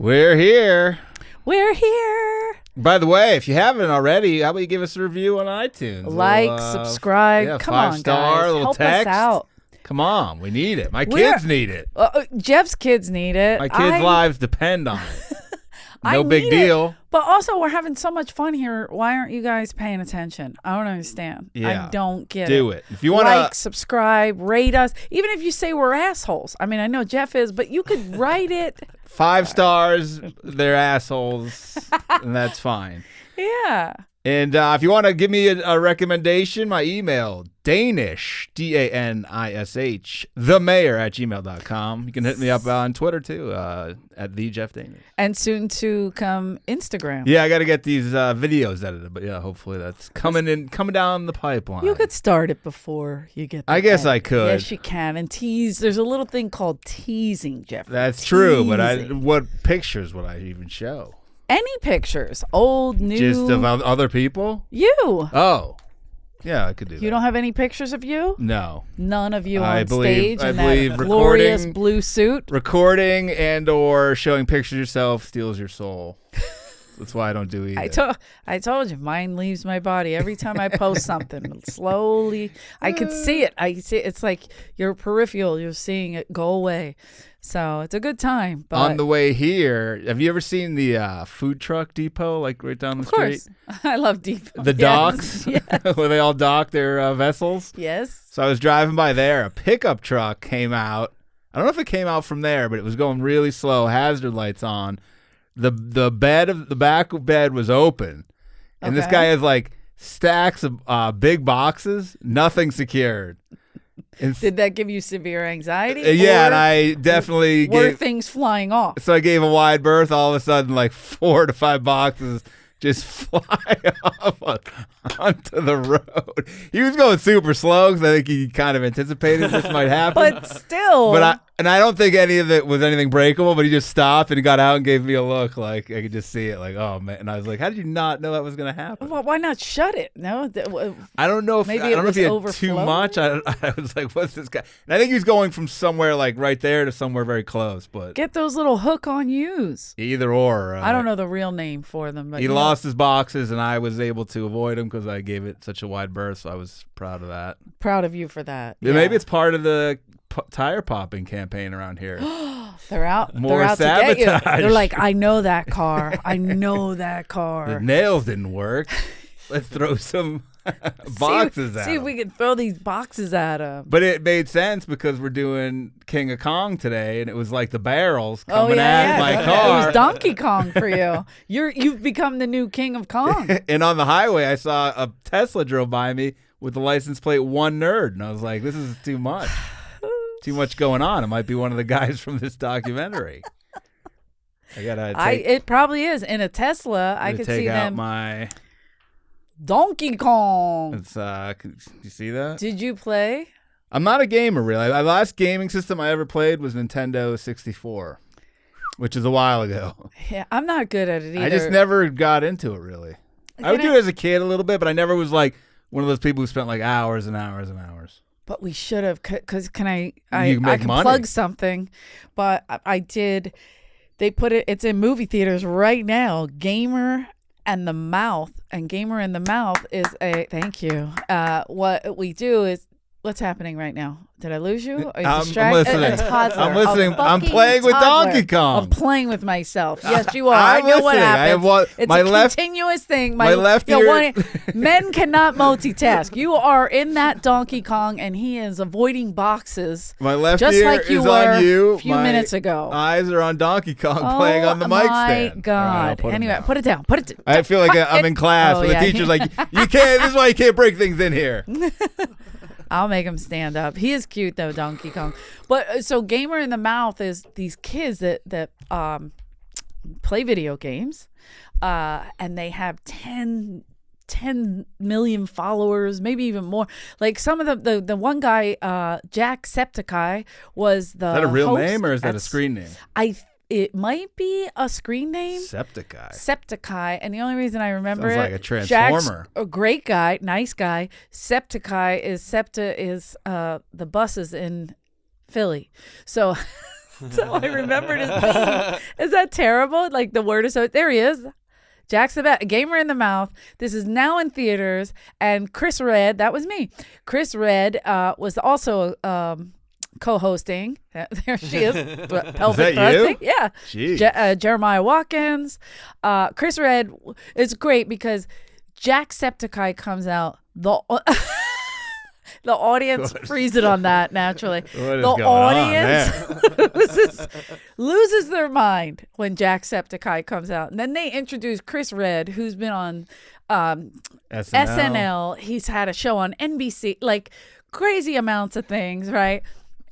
We're here. We're here. By the way, if you haven't already, how about you give us a review on iTunes? Like, subscribe. Yeah, Come on, five-star, guys. little Help text. us out. Come on, we need it. My kids need it. Jeff's kids need it. My kids' lives depend on it. No big deal. But also, we're having so much fun here. Why aren't you guys paying attention? I don't understand. Yeah. I don't get it. Do it. If you want to like, subscribe, rate us. Even if you say we're assholes. I mean, I know Jeff is, but you could write it. 5 stars, they're assholes, and that's fine. Yeah. And if you want to give me a recommendation, my email, Danish, Danish, themayor@gmail.com. You can hit me up on Twitter, too, at the Jeff Danis. And soon to come Instagram. Yeah, I got to get these videos edited, but yeah, hopefully that's coming down the pipeline. You could start it before you get I guess I could. Yes, you can. And tease. There's a little thing called teasing, Jeff. That's true, but what pictures would I even show? Any pictures, old, new. Just of other people? You. Oh. Yeah, I could do that. You don't have any pictures of you? No. None of you on stage in believe that glorious blue suit? Recording and or showing pictures of yourself steals your soul. That's why I don't do either. I told you, mine leaves my body every time I post something. Slowly, I could see it. It's like your peripheral. You're seeing it go away. So it's a good time. But on the way here, have you ever seen the food truck depot, like right down the street? Of course. I love depot. The docks? Yes. Where they all dock their vessels? Yes. So I was driving by there. A pickup truck came out. I don't know if it came out from there, but it was going really slow. Hazard lights on. The back bed was open. And this guy has like stacks of big boxes, nothing secured. Did that give you severe anxiety? Yeah, and I definitely were things flying off. So I gave a wide berth. All of a sudden, like 4 to 5 boxes just fly off onto the road. He was going super slow because I think he kind of anticipated this might happen. But still. I don't think any of it was anything breakable, but he just stopped and he got out and gave me a look like I could just see it like, oh, man. And I was like, how did you not know that was going to happen? Well, why not shut it? No, I don't know if maybe I don't know if he had overflowing? too much. I was like, what's this guy? And I think he was going from somewhere like right there to somewhere very close. But get those little hook-on-yous. Either or. I don't know the real name for them. But he lost his boxes, and I was able to avoid him because I gave it such a wide berth, so I was proud of that. Proud of you for that. Yeah. Maybe it's part of the tire popping campaign around here. They're out. More they're out sabotage. To get you. They're like, I know that car. I know that car. The nails didn't work. Let's throw some boxes at See if we can throw these boxes at them. But it made sense because we're doing King of Kong today, and it was like the barrels coming at my car. It was Donkey Kong for you. You've become the new King of Kong. And on the highway, I saw a Tesla drove by me with the license plate One Nerd, and I was like, this is too much. Too much going on. It might be one of the guys from this documentary. It probably is. In a Tesla, I could see them. My Donkey Kong. It's you see that? Did you play? I'm not a gamer really. The last gaming system I ever played was Nintendo 64, which is a while ago. Yeah, I'm not good at it either. I just never got into it really. I would do it as a kid a little bit, but I never was like one of those people who spent like hours and hours and hours. But we should have, because I can plug something, but I did. They put it. It's in movie theaters right now. Gamer and the Mouth, and Gamer in the Mouth is a thank you. What we do is. What's happening right now? Did I lose you? Are you distracted? I'm listening. A toddler, I'm listening. I'm playing with Donkey Kong. I'm playing with myself. Yes, you are. I know what happens. It's a continuous thing. My left ear. Men cannot multitask. You are in that Donkey Kong, and he is avoiding boxes. My left just ear like you is were on you. A few minutes ago. Eyes are on Donkey Kong playing on the mic stand. My God. Right, anyway, put it down. Put it down. I feel like I'm in class where the teacher's like, you can't. This is why you can't break things in here. I'll make him stand up. He is cute though, Donkey Kong. But so Gamer in the Mouth is these kids that play video games, and they have 10 million followers, maybe even more. Like some of the one guy, Jacksepticeye, was the. Is that a real host. name or is that a screen name? It might be a screen name. Septiceye. And the only reason I remember Sounds like a transformer. Jack's a great guy, nice guy. Septiceye is the buses in Philly. So So I remembered his name. Is that terrible? Like the word is so. There he is. Jack Sabbat, Gamer in the Mouth. This is now in theaters. And Chris Redd, that was me. Chris Redd was also co-hosting. There she is. Pelvic thrusting. Yeah. Jeremiah Watkins. Chris Redd is great because Jacksepticeye comes out. The audience freezes on that naturally. The audience loses their mind when Jacksepticeye comes out. And then they introduce Chris Redd, who's been on SNL. He's had a show on NBC, like crazy amounts of things, right?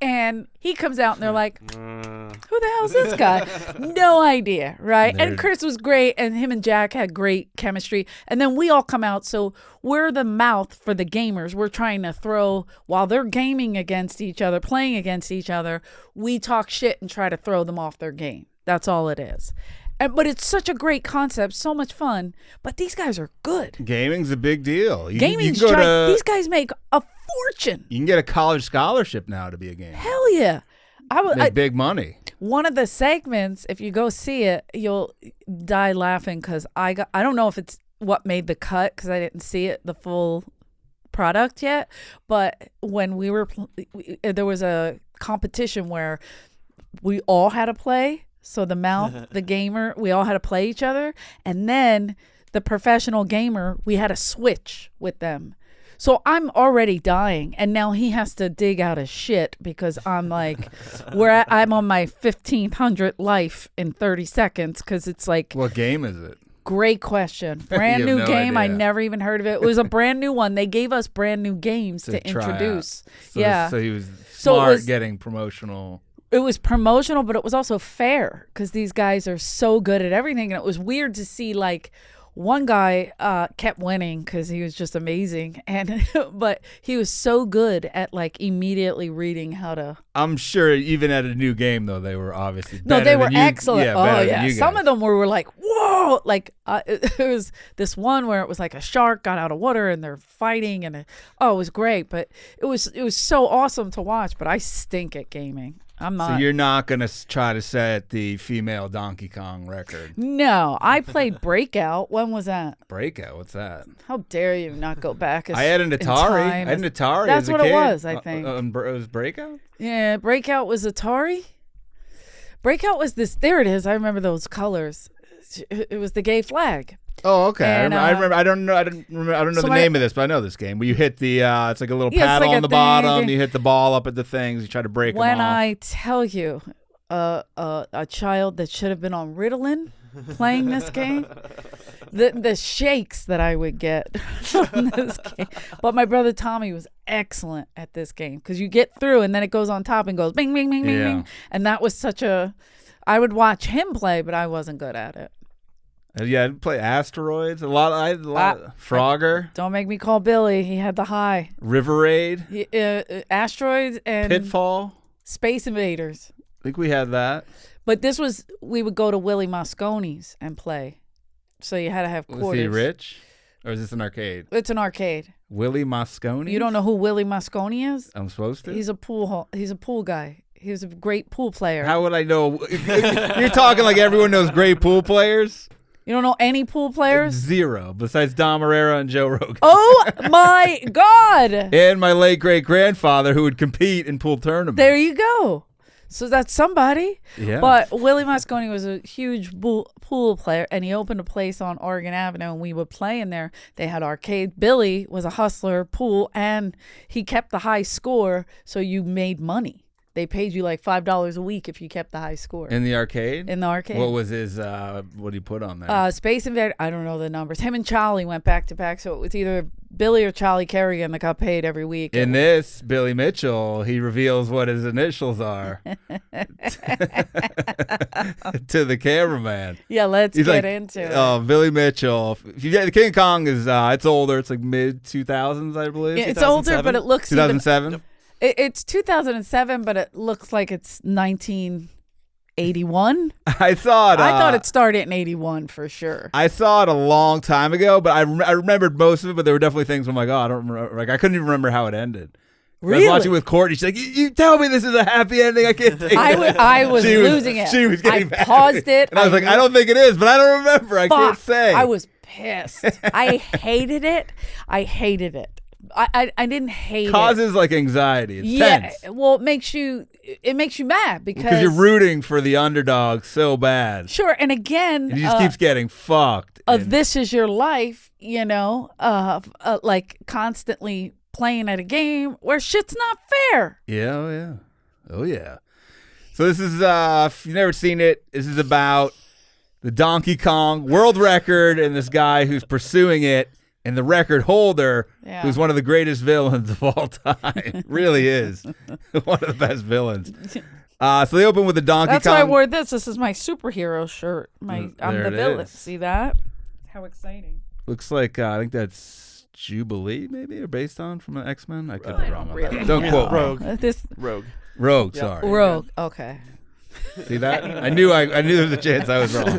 And he comes out and they're like, who the hell is this guy? No idea, right? And Chris was great, and him and Jack had great chemistry. And then we all come out, so we're the mouth for the gamers. We're trying to throw, while they're gaming against each other, playing against each other, we talk shit and try to throw them off their game. That's all it is. But it's such a great concept, so much fun. But these guys are good. Gaming's a big deal. These guys make a fortune. You can get a college scholarship now to be a gamer. Hell yeah. Make big money. One of the segments, if you go see it, you'll die laughing because I don't know if it's what made the cut because I didn't see it, the full product yet. But when we were, there was a competition where we all had to play. So the mouth, the gamer, we all had to play each other. And then the professional gamer, we had to switch with them. So I'm already dying. And now he has to dig out his shit because I'm like, I'm on my 1500th life in 30 seconds because it's like. What game is it? Great question. Brand new game. Idea. I never even heard of it. It was a brand new one. They gave us brand new games to introduce. So he was smart getting promotional. It was promotional, but it was also fair because these guys are so good at everything. And it was weird to see like one guy kept winning because he was just amazing. But he was so good at like immediately reading how to. I'm sure even at a new game, though, they were obviously better. No, they were than excellent. Yeah, oh, yeah. Some of them were like, whoa. Like it was this one where it was like a shark got out of water and they're fighting. And it was great. But it was so awesome to watch. But I stink at gaming. I'm not. So you're not going to try to set the female Donkey Kong record? No. I played Breakout. When was that? Breakout? What's that? How dare you not go back? I had an Atari. That's as a what kid. it was, I think. It was Breakout? Yeah, Breakout was Atari. Breakout was this. There it is. I remember those colors. It was the gay flag. Oh, okay. And, I remember. I don't know the name of this, but I know this game. Where you hit the, it's like a little paddle on the bottom. You hit the ball up at the things. You try to break them off. When I tell you, a child that should have been on Ritalin playing this game, the shakes that I would get from this game. But my brother Tommy was excellent at this game because you get through and then it goes on top and goes bing, bing, bing, bing, bing. And that was I would watch him play, but I wasn't good at it. Yeah, I'd play Asteroids. A lot Frogger. Don't make me call Billy. He had the high. River Raid. Asteroids and Pitfall. Space Invaders. I think we had that. But we would go to Willie Mosconi's and play. So you had to have quarters. Was he rich? Or is this an arcade? It's an arcade. Willie Mosconi? You don't know who Willie Mosconi is? I'm supposed to? He's a pool guy. He was a great pool player. How would I know? You're talking like everyone knows great pool players? You don't know any pool players? Zero, besides Dom Irrera and Joe Rogan. Oh, my God. And my late great-grandfather who would compete in pool tournaments. There you go. So that's somebody. Yeah. But Willie Mosconi was a huge pool player, and he opened a place on Oregon Avenue, and we would play in there. They had arcade. Billy was a hustler, pool, and he kept the high score, so you made money. They paid you like $5 a week if you kept the high score. In the arcade? In the arcade. What was his, what did he put on there? Space Invader, I don't know the numbers. Him and Charlie went back to back, so it was either Billy or Charlie Kerrigan that got paid every week. In this, Billy Mitchell, he reveals what his initials are to the cameraman. Yeah, let's get into it. Oh, Billy Mitchell. The King Kong is, it's older. It's like mid-2000s, I believe. Yeah, it's older, but it looks 2007? It's 2007, but it looks like it's 1981. I thought it started in 81 for sure. I saw it a long time ago, but I remembered most of it. But there were definitely things I'm like, oh, I don't remember. Like I couldn't even remember how it ended Really? I was watching with Courtney. She's like, you tell me this is a happy ending. I can't take it. I was losing it. She was getting mad. Paused it. And I was like, I don't think it is, but I don't remember. I can't say. I was pissed. I hated it. I didn't hate Causes like anxiety. It's tense. Well, it makes you mad because you're rooting for the underdog so bad. Sure, and again, and he just keeps getting fucked. This is your life, like constantly playing at a game where shit's not fair. Yeah, oh yeah. So this is if you've never seen it, this is about the Donkey Kong world record and this guy who's pursuing it, and the record holder, who's one of the greatest villains of all time. Really is one of the best villains. So they open with the Donkey Kong. That's why I wore this. This is my superhero shirt. I'm the villain. Is. See that? How exciting. Looks like I think that's Jubilee, maybe, or based on from an X-Men. I could be wrong on that. Don't quote Rogue. Rogue, sorry. Rogue. Okay. See that? I knew there was a chance I was wrong.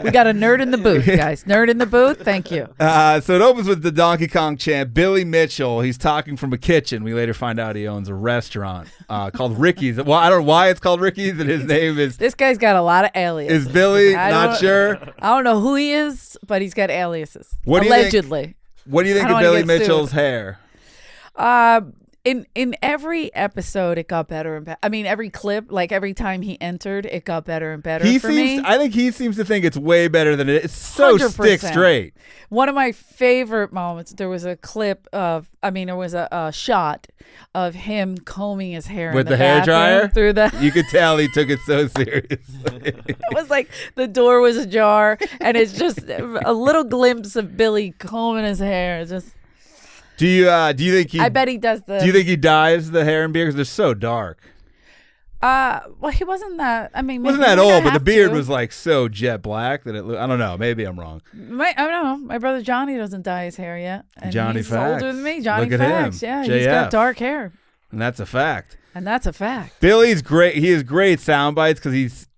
We got a nerd in the booth, guys. Nerd in the booth. Thank you. So it opens with the Donkey Kong champ, Billy Mitchell. He's talking from a kitchen. We later find out he owns a restaurant called Ricky's. Well, I don't know why it's called Ricky's, and his name is... This guy's got a lot of aliases. Is Billy? Not sure. I don't know who he is, but he's got aliases. What allegedly. What do you think of Billy Mitchell's hair? In every episode, it got better and better. I mean, every clip, like every time he entered, it got better and better for me. I think he seems to think it's way better than it is. It's so 100%. stick straight. One of my favorite moments, there was a clip there was a shot of him combing his hair with in the hair dryer through the. You could tell he took it so seriously. It was like the door was ajar, and it's just a little glimpse of Billy combing his hair. It's just. Do you think he? I bet he does the. Do you think he dyes the hair and beard because they're so dark? Well, he wasn't that. I mean, wasn't that old, but the beard was like so jet black that it. I don't know. Maybe I'm wrong. I don't know. My brother Johnny doesn't dye his hair yet. And Johnny he's Facts. older than me. Johnny Look at Facts. him. Yeah, JF. he's got dark hair. And that's a fact. Billy's great. He has great sound bites because he's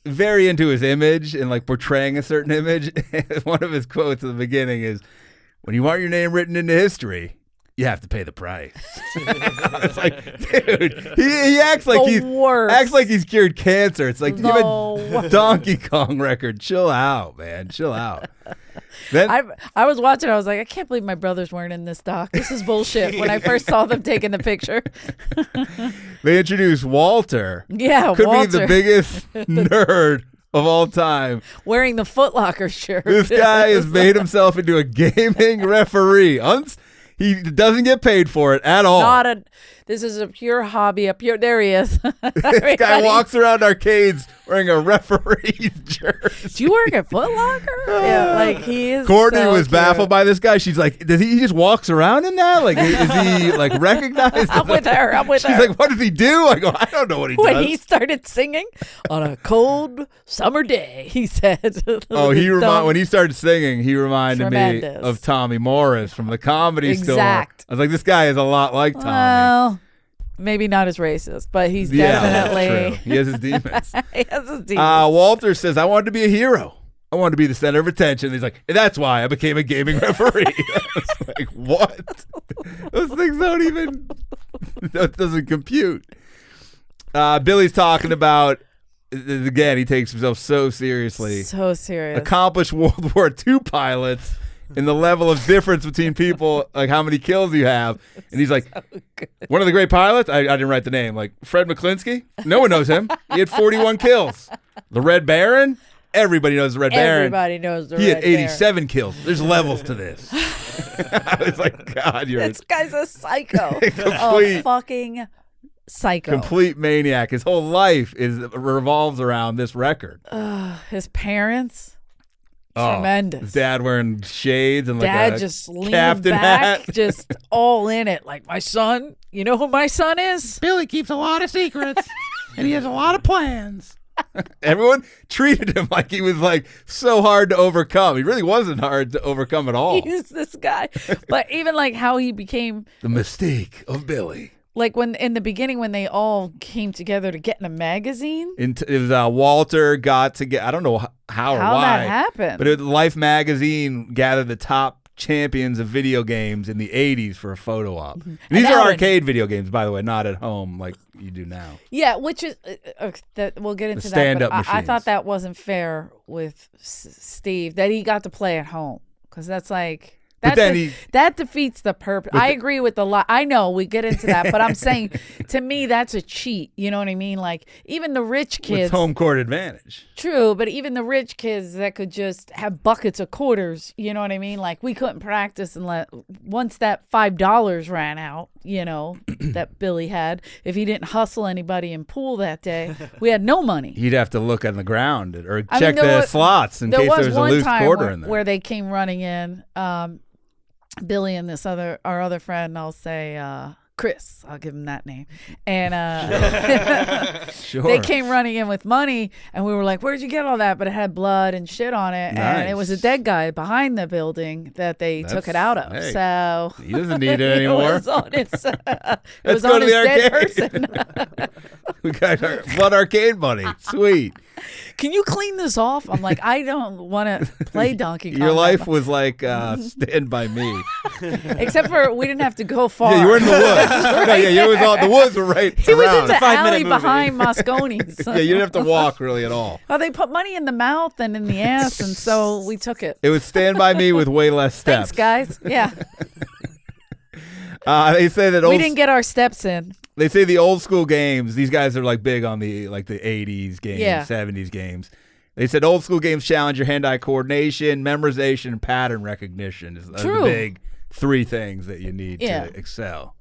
very into his image and like portraying a certain image. One of his quotes at the beginning is, "When you want your name written into history, you have to pay the price." It's like, dude, he acts like he's cured cancer. It's like, you have a Donkey Kong record. Chill out, man. Chill out. Then I was watching. I was like, I can't believe my brothers weren't in this doc. This is bullshit. When I first saw them taking the picture, they introduced Walter. Yeah, could Walter. be the biggest nerd of all time, wearing the Foot Locker shirt. This guy has made himself into a gaming referee. He doesn't get paid for it at all. This is a pure hobby. There he is. This guy walks around arcades wearing a referee's jersey. Do you work at Foot Locker? Yeah, like he is. Courtney so was cute. baffled by this guy. She's like, does he just walks around in that? Like, is he like recognized? I'm with her. She's like, what does he do? I go, I don't know what he does. When he started singing on a cold summer day, he said. Oh, when he started singing, he reminded me of Tommy Morris from the Comedy Store. I was like, this guy is a lot like Tommy. Well, maybe not as racist, but he's definitely. That's true. He has his demons. He has his demons. Walter says, I wanted to be a hero. I wanted to be the center of attention. He's like, and that's why I became a gaming referee. I was like, what? Those things don't even. That doesn't compute. Billy's talking about. Again, he takes himself so seriously. So serious. Accomplished World War II pilots in the level of difference between people, like how many kills you have. And he's like, one of the great pilots? I didn't write the name. Like Fred McClinsky? No one knows him. He had 41 kills. The Red Baron? Everybody knows the Red Baron. Everybody knows the Red Baron. He had 87 Baron. Kills. There's levels to this. I was like, God, this guy's a psycho. Complete. A fucking psycho. Complete maniac. His whole life revolves around this record. His parents, tremendous. His dad wearing shades and like dad a just leaning captain back, hat. just all in it. Like, my son, you know who my son is? Billy keeps a lot of secrets and he has a lot of plans. Everyone treated him like he was like so hard to overcome. He really wasn't hard to overcome at all. He's this guy. But even like how he became the mystique of Billy. Like when in the beginning when they all came together to get in a magazine. It was Walter got to get, I don't know how or why. that happened. But Life magazine gathered the top champions of video games in the 80s for a photo op. Mm-hmm. These are arcade video games, by the way, not at home like you do now. Yeah, which is that we'll get into The that. stand-up But I thought machines. that wasn't fair with Steve that he got to play at home because that's like. But then that defeats the purpose. I agree with the lot. I know we get into that, but I'm saying to me that's a cheat. You know what I mean? Like even the rich kids, with home court advantage. true, but even the rich kids that could just have buckets of quarters. You know what I mean? Like we couldn't practice once that $5 ran out. You know that Billy had. If he didn't hustle anybody in pool that day, we had no money. You'd have to look on the ground or I check mean, the slots in case there was a loose quarter in there. Where they came running in. Billy and our other friend, I'll say Chris, I'll give him that name, and Sure. they came running in with money, and we were like, "Where'd you get all that?" But it had blood and shit on it, and it was a dead guy behind the building that they took it out of. Hey, so he doesn't need it anymore. It was on his, it Let's was go on to his the dead arcade. person. We got our Blood Arcade money. Sweet. Can you clean this off? I'm like, I don't want to play Donkey Kong. Your life was like Stand By Me. Except for we didn't have to go far. Yeah, you were in the woods. No, yeah, you was all, the woods were right He was around. in the 5-minute alley movie. behind Mosconi's. Yeah, you didn't have to walk really at all. Well, they put money in the mouth and in the ass, and so we took it. It was Stand By Me with way less steps. Thanks, guys. Yeah, They say that we didn't get our steps in. They say the old school games. These guys are like big on the 80s games, Yeah. 70s games. They said old school games challenge your hand-eye coordination, memorization, and pattern recognition. Are the True. big 3 things that you need Yeah. to excel.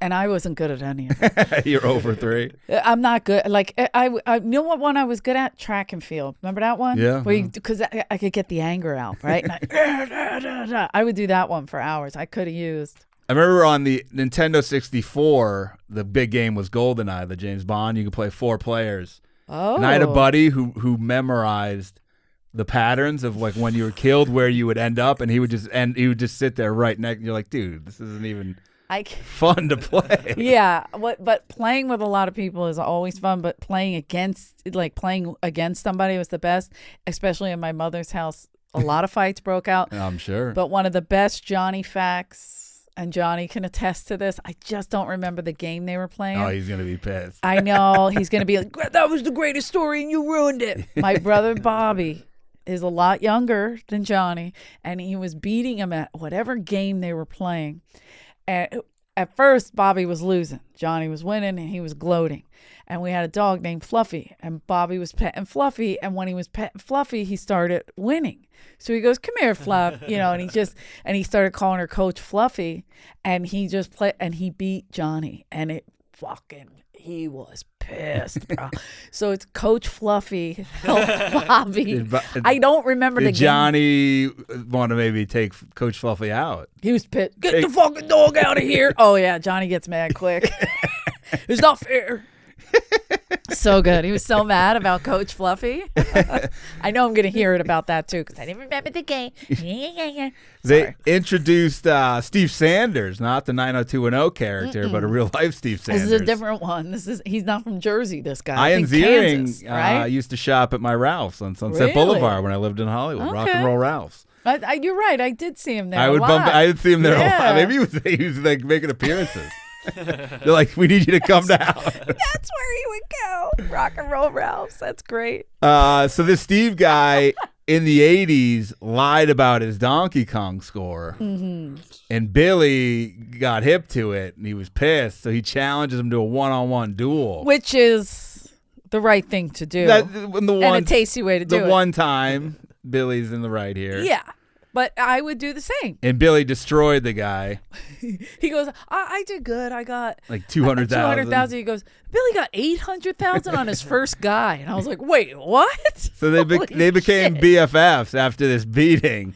And I wasn't good at any of it. You're over 3. I'm not good. Like I know what one I was good at? Track and field. Remember that one? Yeah. Because I could get the anger out, right? And I would do that one for hours. I could have used. I remember on the Nintendo 64, the big game was GoldenEye, the James Bond. You could play 4 players. Oh. And I had a buddy who memorized the patterns of like when you were killed, where you would end up, and he would just sit there right next. You're like, dude, this isn't even fun to play. Yeah, but playing with a lot of people is always fun. But playing against somebody was the best, especially in my mother's house. A lot of fights broke out. I'm sure. But one of the best Johnny facts, and Johnny can attest to this, I just don't remember the game they were playing. Oh, he's gonna be pissed. I know. He's going to be like, that was the greatest story and you ruined it. My brother Bobby is a lot younger than Johnny, and he was beating him at whatever game they were playing. And at first, Bobby was losing. Johnny was winning, and he was gloating. And we had a dog named Fluffy, and Bobby was petting Fluffy. And when he was petting Fluffy, he started winning. So he goes, "Come here, Fluff," and he started calling her Coach Fluffy, and he just played, and he beat Johnny, and he was pissed, bro. So it's Coach Fluffy helped Bobby. I don't remember the Did game. Johnny want to maybe take Coach Fluffy out? He was pissed. Get the fucking dog out of here. Oh, yeah. Johnny gets mad quick. It's not fair. So good. He was so mad about Coach Fluffy. I know I'm going to hear it about that, too, because I didn't remember the game. They introduced Steve Sanders, not the 90210 character, but a real-life Steve Sanders. This is a different one. He's not from Jersey, this guy. Ian I think Kansas, Ziering right? used to shop at my Ralph's on Sunset Really? Boulevard when I lived in Hollywood. Rock and Okay. Roll Ralph's. You're right. I did see him there. I would a lot. I would see him there a Yeah. lot. Maybe he was like making appearances. They're like, we need you to come down. That's where he would go. Rock and Roll Ralph's. That's great. So this Steve guy in the 80s lied about his Donkey Kong score. Mm-hmm. And Billy got hip to it, and he was pissed. So he challenges him to a one-on-one duel. Which is the right thing to do. And a tasty way to do it. The one time, Billy's in the right here. Yeah. But I would do the same. And Billy destroyed the guy. He goes, I did good. I got like 200,000. 200,000. He goes, Billy got 800,000 on his first guy. And I was like, wait, what? So they became BFFs after this beating.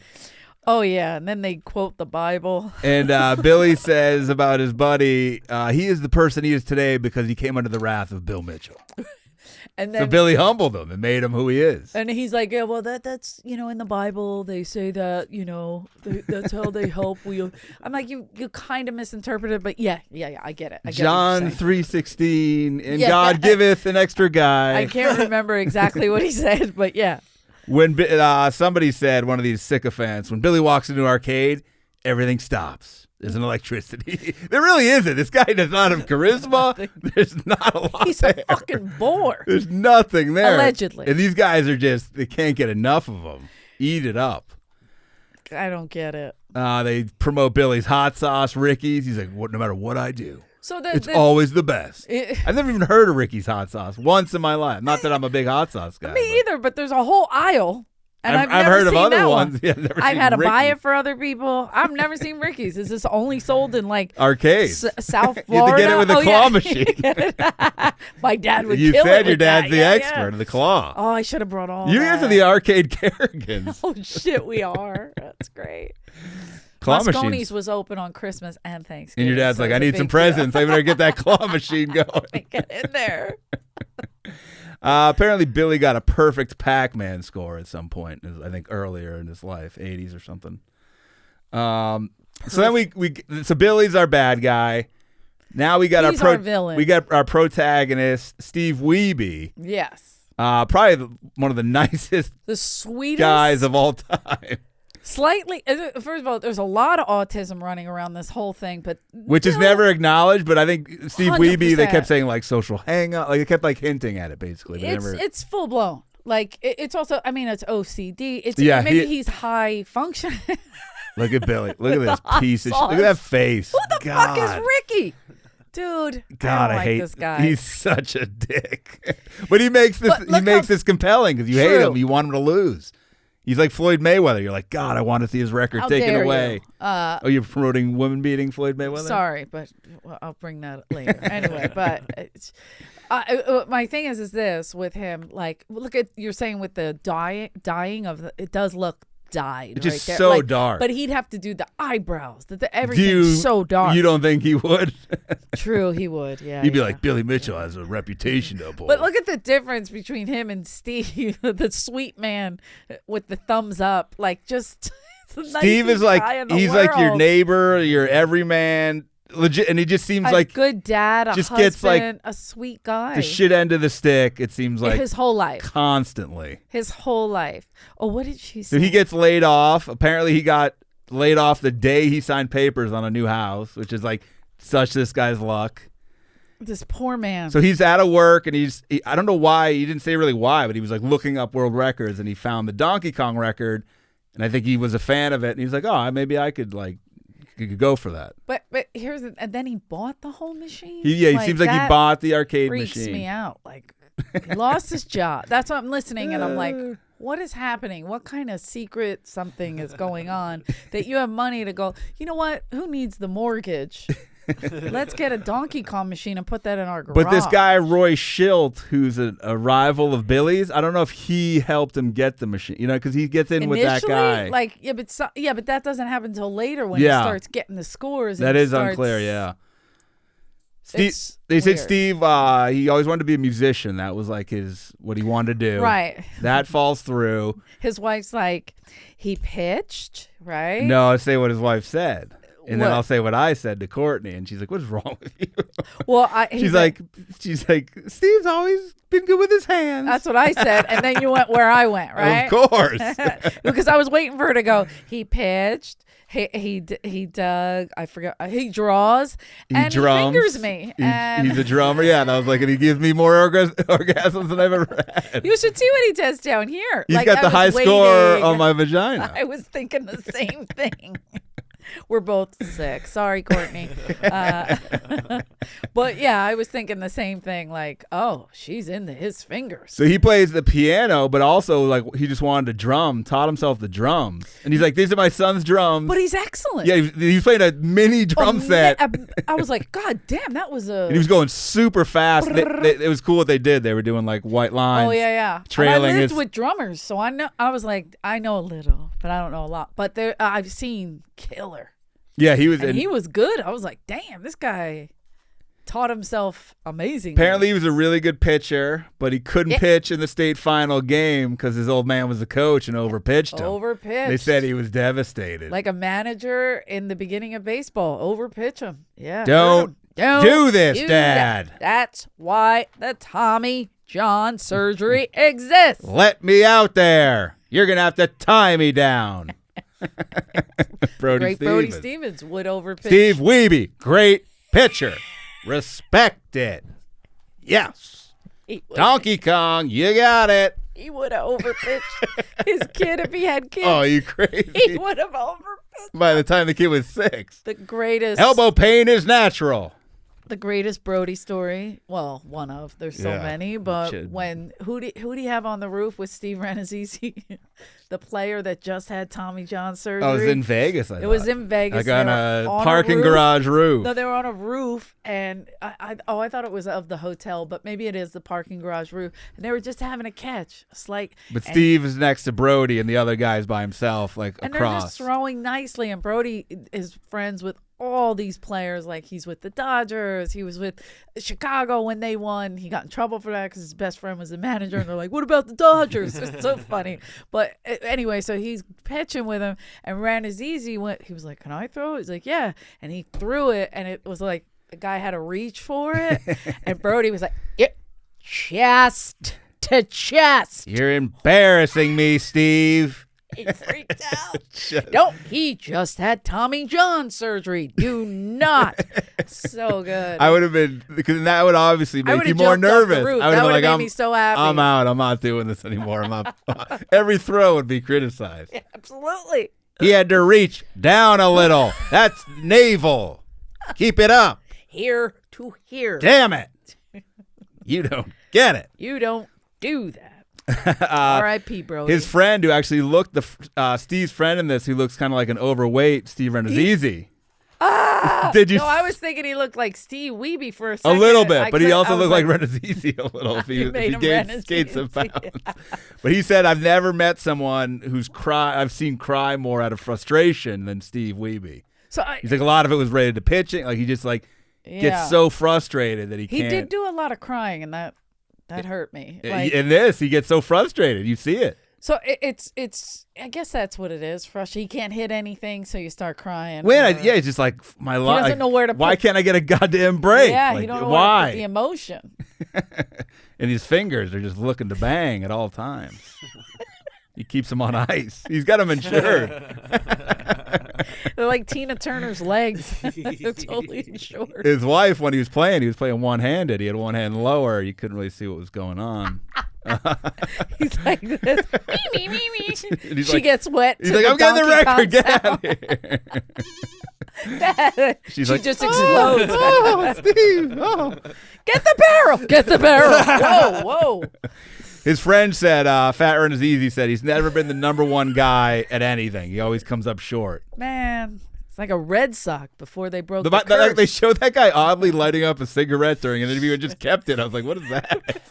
Oh, yeah. And then they quote the Bible. And Billy says about his buddy, he is the person he is today because he came under the wrath of Bill Mitchell. And then, so Billy humbled him and made him who he is. And he's like, yeah, well, that's, in the Bible, they say that, that's how they help. I'm like, you kind of misinterpreted, but yeah, I get it. I get John what you're saying. 3:16, and God giveth an extra guy. I can't remember exactly what he said, but yeah. When somebody said, one of these sycophants, when Billy walks into an arcade, everything stops. There's an electricity. There really isn't. This guy does not have charisma. There's not a lot He's there. a fucking bore. There's nothing there. Allegedly. And these guys are just, they can't get enough of them. Eat it up. I don't get it. They promote Billy's hot sauce, Ricky's. He's like, no matter what I do, So it's always the best. I've never even heard of Ricky's hot sauce once in my life. Not that I'm a big hot sauce guy. Me either, but there's a whole aisle. And I've never heard of seen other that ones. One. Yeah, never I've seen had to buy Ricky's. it for other people. I've never seen Ricky's. Is this only sold in like arcades? South Florida? You have to get it with a claw machine. My dad would You kill said it your with dad's that. the Yeah, expert of the claw. Oh, I should have brought all You that. guys are the arcade Kerrigans. Oh, shit, we are. That's great. Claw Mosconi's machines. was open on Christmas and Thanksgiving. And your dad's so like, it's I a need some big deal. presents. I better get that claw machine going. Get in there. Apparently, Billy got a perfect Pac-Man score at some point. I think earlier in his life, 80s or something. So then so Billy's our bad guy. Now we got He's our villain. We got our protagonist, Steve Wiebe. Yes. Probably one of the nicest The sweetest guys of all time. Slightly. First of all, there's a lot of autism running around this whole thing, but Which is never acknowledged, but I think Steve Wiebe, they 100%. kept saying like social hangout, like they kept like hinting at it basically. But it's full blown. Like it's also, I mean, it's OCD. It's Yeah, he's high functioning. Look at Billy. Look at this hot piece of shit. sauce. Look at that face. Who the fuck is Ricky? Dude, God, I don't I hate like this guy. He's such a dick. But he makes this But look how- this compelling because you hate True. him. You want him to lose. He's like Floyd Mayweather. You're like, God, I want to see his record How taken dare away. you. Oh, you're promoting women beating Floyd Mayweather? Sorry, but I'll bring that up later. Anyway, but my thing is this with him. Like, look at you're saying with the dying of it does look dyed. It's just right there. so Like, dark. But he'd have to do the eyebrows. Everything's so dark. You don't think he would? True, he would. Yeah, He'd be yeah. like, Billy Mitchell has a reputation to uphold. But look at the difference between him and Steve, the sweet man with the thumbs up. Like, just the Steve is nicest like, guy in the he's like your world. neighbor, your everyman. Legit, and he just seems A like good dad, a just husband, gets, like, a sweet guy. the shit end of the stick. It seems like his whole life. constantly. His whole life. Oh, what did she say? So he gets laid off. Apparently, he got laid off the day he signed papers on a new house, which is like such this guy's luck. This poor man. So he's out of work, and I don't know why. He didn't say really why, but he was like looking up world records, and he found the Donkey Kong record, and I think he was a fan of it, and he's like, oh, maybe I could could go for that. But and then he bought the whole machine. He seems like he that bought the arcade freaks machine. me out. Like he lost his job. That's what I'm listening, and I'm like, what is happening? What kind of secret something is going on that you have money to go? You know what? Who needs the mortgage? Let's get a Donkey Kong machine and put that in our garage. But this guy, Roy Schilt, who's a rival of Billy's, I don't know if he helped him get the machine, because he gets in with that guy. Like, but that doesn't happen until later when he starts getting the scores. That is unclear, yeah. Steve, they said Steve, he always wanted to be a musician. That was like what he wanted to do. Right. That falls through. His wife's like, he pitched, right? No, I'll say what his wife said. And then What? I'll say what I said to Courtney, and she's like, "What's wrong with you?" Well, she's like, Steve's always been good with his hands. That's what I said, and then you went where I went, right? Of course, because I was waiting for her to go. He pitched. He dug. I forgot. He draws. And drums. He fingers me. He's a drummer. Yeah, and I was like, and he gives me more orgasms than I've ever had. You should see what he does down here. He's like, got the high score waiting. on my vagina. I was thinking the same thing. We're both sick. Sorry, Courtney. But yeah, I was thinking the same thing. Like, oh, she's into his fingers. So he plays the piano, but also like he just wanted to drum, taught himself the drums. And he's like, these are my son's drums. But he's excellent. Yeah, he was playing a mini drum set. I was like, God damn, that was a... And he was going super fast. It was cool what they did. They were doing like white lines. Oh, yeah. Trailing and I lived his... with drummers, so I know. I was like, I know a little, but I don't know a lot. But I've seen killer. Yeah, he was. And he was good. I was like, damn, this guy taught himself amazing. Apparently, he was a really good pitcher, but he couldn't pitch in the state final game because his old man was the coach and overpitched him. Overpitched. They said he was devastated. Like a manager in the beginning of baseball. Overpitch him. Yeah. Don't do this, do Dad. that. That's why the Tommy John surgery exists. Let me out there. You're going to have to tie me down. Great Brody Stevens would overpitch. Steve Wiebe, great pitcher. Respect it. Yes. Donkey Kong, you got it. He would have overpitched his kid if he had kids. Oh, you crazy. He would have overpitched. By the time the kid was 6. The greatest. Elbow pain is natural. The greatest Brody story. Well, one of. There's so many. But who do you have on the roof with Steve Renazizi? The player that just had Tommy John surgery. Oh, it was in Vegas. It was in Vegas. Like on a parking garage roof. No, they were on a roof, and I thought it was of the hotel, but maybe it is the parking garage roof. And they were just having a catch. But Steve is next to Brody, and the other guy's by himself, like and across. And they're just throwing nicely, and Brody is friends with all these players. Like, he's with the Dodgers. He was with Chicago when they won. He got in trouble for that because his best friend was the manager, and they're like, what about the Dodgers? It's so funny. But anyway, so he's pitching with him, and Renazizi he was like, can I throw it? He's like, yeah. And he threw it, and it was like the guy had to reach for it. And Brody was like, chest to chest. You're embarrassing me, Steve. He freaked out. He just had Tommy John surgery. Do not. So good. I would have been, because that would obviously make you more nervous. I would have made me so happy. I'm out. I'm not doing this anymore. I'm not. Every throw would be criticized. Yeah, absolutely. He had to reach down a little. That's navel. Keep it up. Here to here. Damn it. You don't get it. You don't do that. R.I.P. Brody. His friend who actually looked, Steve's friend in this, who looks kind of like an overweight Steve Renazizi. Did you? No, I was thinking he looked like Steve Wiebe for a second. A little bit, but he also looked like Renazizi a little if he gained some pounds. Yeah. But he said, I've never met someone I've seen cry more out of frustration than Steve Wiebe. So he's like, a lot of it was related to pitching. Like, he just gets so frustrated that he can't. He did do a lot of crying, and that hurt me. In this, he gets so frustrated. You see it. So it's. I guess that's what it is. He can't hit anything, so you start crying. It's just like my life. He doesn't know where to. Why can't I get a goddamn break? Yeah, he don't know where to put the emotion. And his fingers are just looking to bang at all times. He keeps them on ice. He's got them insured. They're like Tina Turner's legs. They're totally insured. His wife, when he was playing one-handed. He had one hand lower. You couldn't really see what was going on. He's like this. Me, me, me. She like, gets wet. He's like, I'm getting the record. Get out of here. She just explodes. Oh, Steve. Oh. Get the barrel. Get the barrel. Whoa. His friend said, Fat Renazizi said, he's never been the number one guy at anything. He always comes up short. Man, it's like a Red Sox before they broke the curse. They showed that guy oddly lighting up a cigarette during an interview and just kept it. I was like, what is that?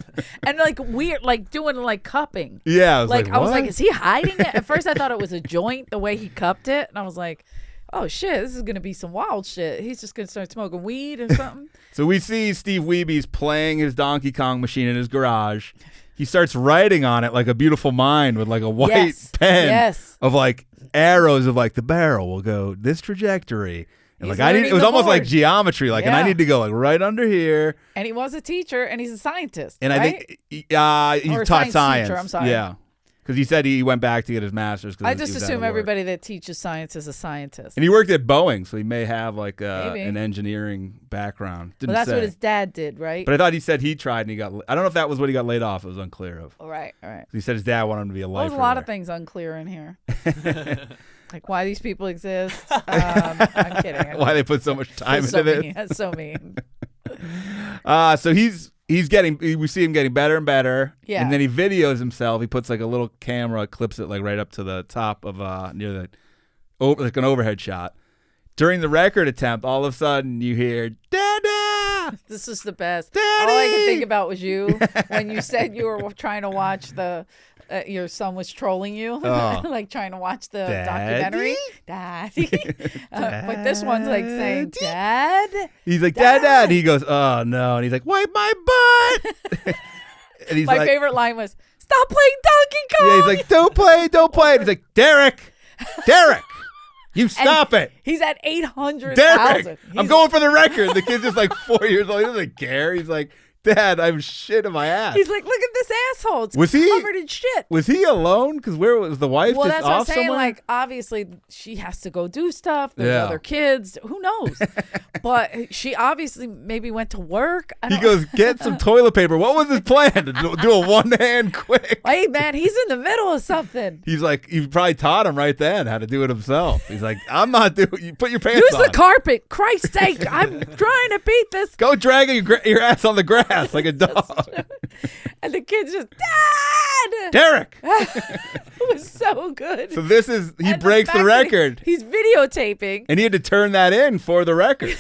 And weird, doing cupping. Yeah, I was like, I was like, is he hiding it? At first I thought it was a joint, the way he cupped it. And I was like, oh, shit, this is going to be some wild shit. He's just going to start smoking weed or something. So we see Steve Wiebe's playing his Donkey Kong machine in his garage. He starts writing on it like a beautiful mind with like a white pen of arrows of the barrel will go this trajectory. And it was almost like geometry, and I need to go right under here. And he was a teacher and he's a scientist. And right? I think he taught science. Teacher, I'm sorry. Yeah. Because he said he went back to get his master's. I just assume everybody that teaches science is a scientist. And he worked at Boeing, so he may have an engineering background. Well, that's what his dad did, right? But I thought he said he tried and he got. I don't know if that was what he got laid off. It was unclear of. All right. He said his dad wanted him to be a lifer. There's a lot of things unclear in here. Like why these people exist. I'm kidding. Why they put so much time into this. That's so mean. So we see him getting better and better. Yeah. And then he videos himself. He puts a little camera, clips it right up to the top of near an overhead shot. During the record attempt, all of a sudden you hear, Dada! This is the best. Daddy! All I could think about was you when you said you were trying to watch your son was trolling you, trying to watch the documentary. Daddy. But this one's saying, Dad? He's like, Dad. And he goes, oh, no. And he's like, wipe my butt. And he's my favorite line was, stop playing Donkey Kong. Yeah, he's like, don't play. And he's like, Derek, you stop it. He's at 800,000. Derek, I'm going for the record. The kid's just 4 years old. He doesn't care. He's like, Dad, I'm shit in my ass. He's like, look at this asshole. It's Was he- covered in shit. Was he alone? Because where was the wife? Well, just that's what I'm off saying. somewhere? Like, obviously, she has to go do stuff. There's Yeah. other kids. Who knows? But she obviously maybe went to work. He goes, get some toilet paper. What was his plan? To do a one hand quick? Hey, man, he's in the middle of something. He's like, he probably taught him right then how to do it himself. He's like, I'm not doing. You put your pants Use on. the carpet. Christ's sake. I'm trying to beat this. Go drag your ass on the grass like a dog. And the kid's just, Dad! Derek. It was so good. So this is he And breaks fact the that record, He's videotaping. and he had to turn that in for the record.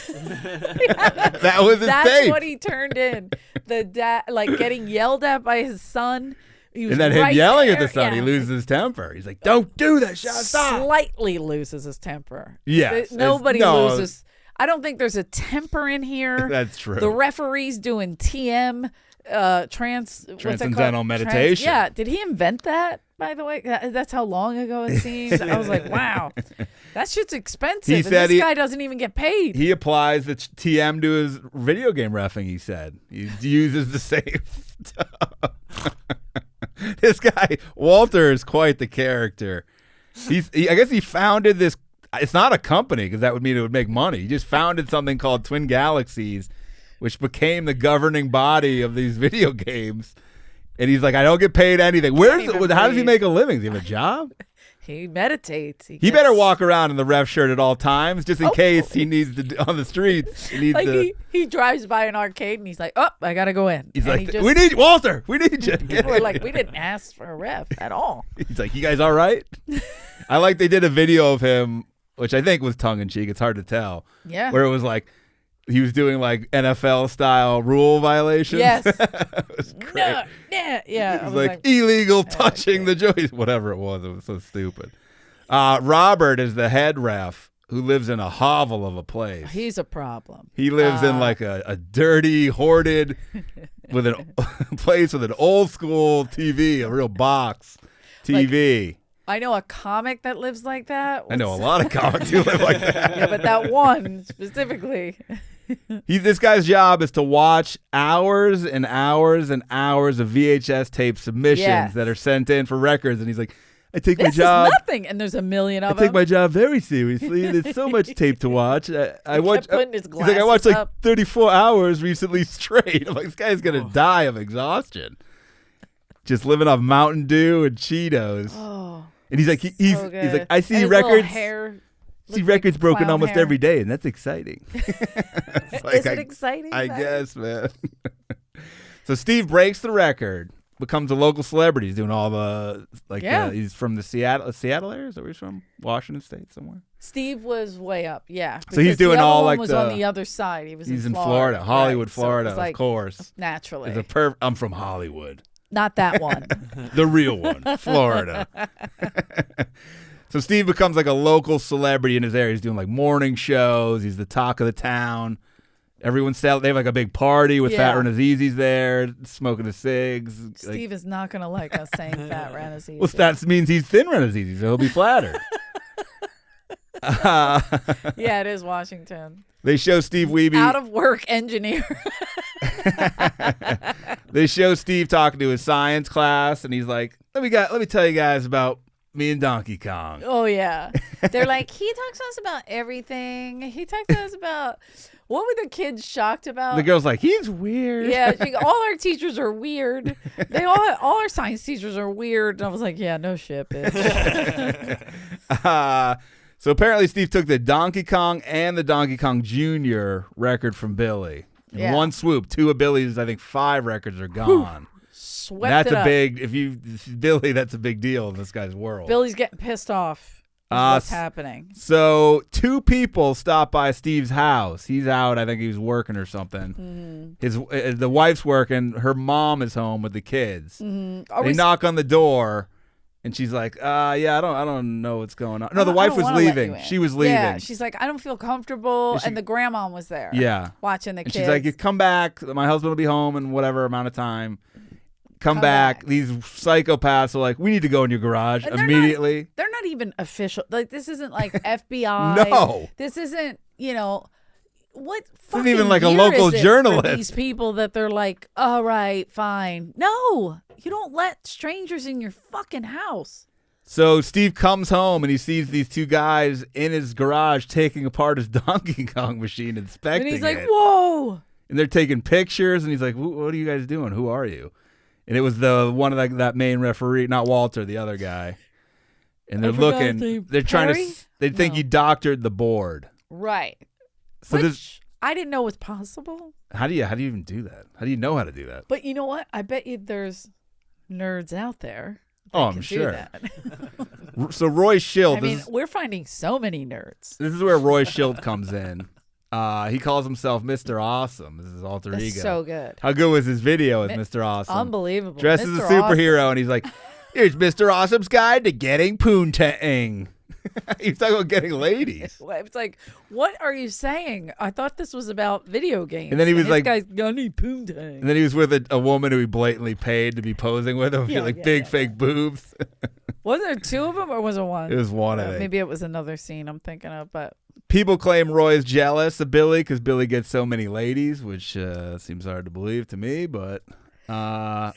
That was his That's tape. what he turned in. The dad, like getting yelled at by his son. He was And then him right yelling there. at the son, he Yeah. loses his temper. He's like, "Don't do that, stop!" Slightly loses his temper. Yes, Nobody no. loses. I don't think there's a temper in here. That's true. The referee's doing TM, what's it Transcendental called? meditation. Yeah. Did he invent that, by the way? That's how long ago it seems. I was like, wow, that shit's expensive. He And said this guy doesn't even get paid. He applies the TM to his video game reffing. He said he uses the same stuff. This guy Walter is quite the character. I guess he founded this. It's not a company because that would mean it would make money. He just founded something called Twin Galaxies, which became the governing body of these video games. And he's like, I don't get paid anything. How does he make a living? Does he have a job? He meditates. He better walk around in the ref shirt at all times, just in Oh. case he needs to on the streets. He needs Like to. he drives by an arcade and he's like, oh, I gotta go in. He's And like, he just, we need you, Walter. We need you. we're like, we didn't ask for a ref at all. He's like, you guys all right? I like they did a video of him, which I think was tongue in cheek. It's hard to tell. Yeah. Where it was like he was doing like NFL style rule violations. Yes. It was great. No, yeah. It I was was like illegal touching the joints, whatever it was. It was so stupid. Robert is the head ref who lives in a hovel of a place. he's a problem. He lives in like a dirty, hoarded, with a place with an old school TV, a real box TV. I know a comic that lives like that. I know a lot of comics who live like that. Yeah, but that one specifically. This guy's job is to watch hours and hours and hours of VHS tape submissions Yes. that are sent in for records, and he's like, I take This my job. is nothing, and there's a million I of take them. my job very seriously. There's so much tape to watch. I watch. putting his He's like, I watched glasses like up. 34 hours recently straight. I'm like, this guy's gonna die of exhaustion. Just living off Mountain Dew and Cheetos. Oh, And he's like, he's good. like, I And see his little records. hair See looked records like broken clown almost hair. every day, and that's exciting. It's like, Is it exciting? I Zach? guess, man. So Steve breaks the record, becomes a local celebrity. He's doing all the he's from the Seattle area. Is that where he's from? Washington State somewhere. Steve was way up, yeah. So he's because the doing other all one like was the- on the other side. He was He's in in Florida, Hollywood, right. So it Florida, was like, of course. naturally. I'm from Hollywood, Not that one. the real one, Florida. So Steve becomes like a local celebrity in his area. He's doing like morning shows. He's the talk of the town. Everyone's they have like a big party with Fat Yeah. Renazizi's there, smoking the cigs. Steve is not going to like us saying Fat Renazizi. Well, that means he's thin Renazizi, so he'll be flattered. Yeah, it is Washington. They show Steve Wiebe. Out of work engineer. They show Steve talking to his science class, and he's like, "Let me tell you guys about me and Donkey Kong." Oh, yeah. They're like, he talks to us about everything. He talks to us about, what were the kids shocked about? The girl's like, "He's weird." Yeah, all our teachers are weird. All our science teachers are weird. And I was like, yeah, no shit, bitch. So apparently Steve took the Donkey Kong and the Donkey Kong Jr. record from Billy. In Yeah. one swoop. Two of Billy's, I think 5 records are gone. Swept That's it a up. Billy, that's a big deal in this guy's world. Billy's getting pissed off. What's happening? So 2 people stopped by Steve's house. He's out. I think he was working or something. Mm-hmm. The wife's working. Her mom is home with the kids. Mm-hmm. They knock on the door, and she's like, "Yeah, I don't know what's going on." No, the I wife don't was wanna let leaving. you in. She was leaving. Yeah, she's like, I don't feel comfortable. And And the grandma was there. Yeah. Watching the And kids. she's like, "You come back. My husband will be home in whatever amount of time. Come back." These psychopaths are like, "We need to go in your garage And they're immediately." They're not even official. Like, this isn't like FBI. No. This isn't, what This fucking isn't even like a year local is it journalist. for these people that they're like, all right, fine. No, you don't let strangers in your fucking house. So Steve comes home and he sees these two guys in his garage taking apart his Donkey Kong machine, inspecting And he's like, it. whoa. And they're taking pictures, and he's like, what are you guys doing? Who are you? And it was the one of that main referee, not Walter, the other guy. And they're looking. They're trying to. They think he doctored the board. Right. So Which I didn't know was possible. How do you even do that? How do you know how to do that? But you know what? I bet you there's nerds out there. Oh, I'm sure. So Roy Schild. I mean, we're finding so many nerds. This is where Roy Schild comes in. He calls himself Mr. Awesome. This is his alter ego. So good. How good was his video as Mr. Awesome? Unbelievable. Dressed as a superhero, and he's like, here's Mr. Awesome's guide to getting poontang. He's talking about getting ladies. It's like, what are you saying? I thought this was about video games. And then he was like, this guy's gonna need poontang. And then he was with a woman who he blatantly paid to be posing with him. Big fake boobs. Wasn't there two of them or was it one? It was one, I think. Maybe it was another scene I'm thinking of, but. People claim Roy is jealous of Billy because Billy gets so many ladies, which seems hard to believe to me. But and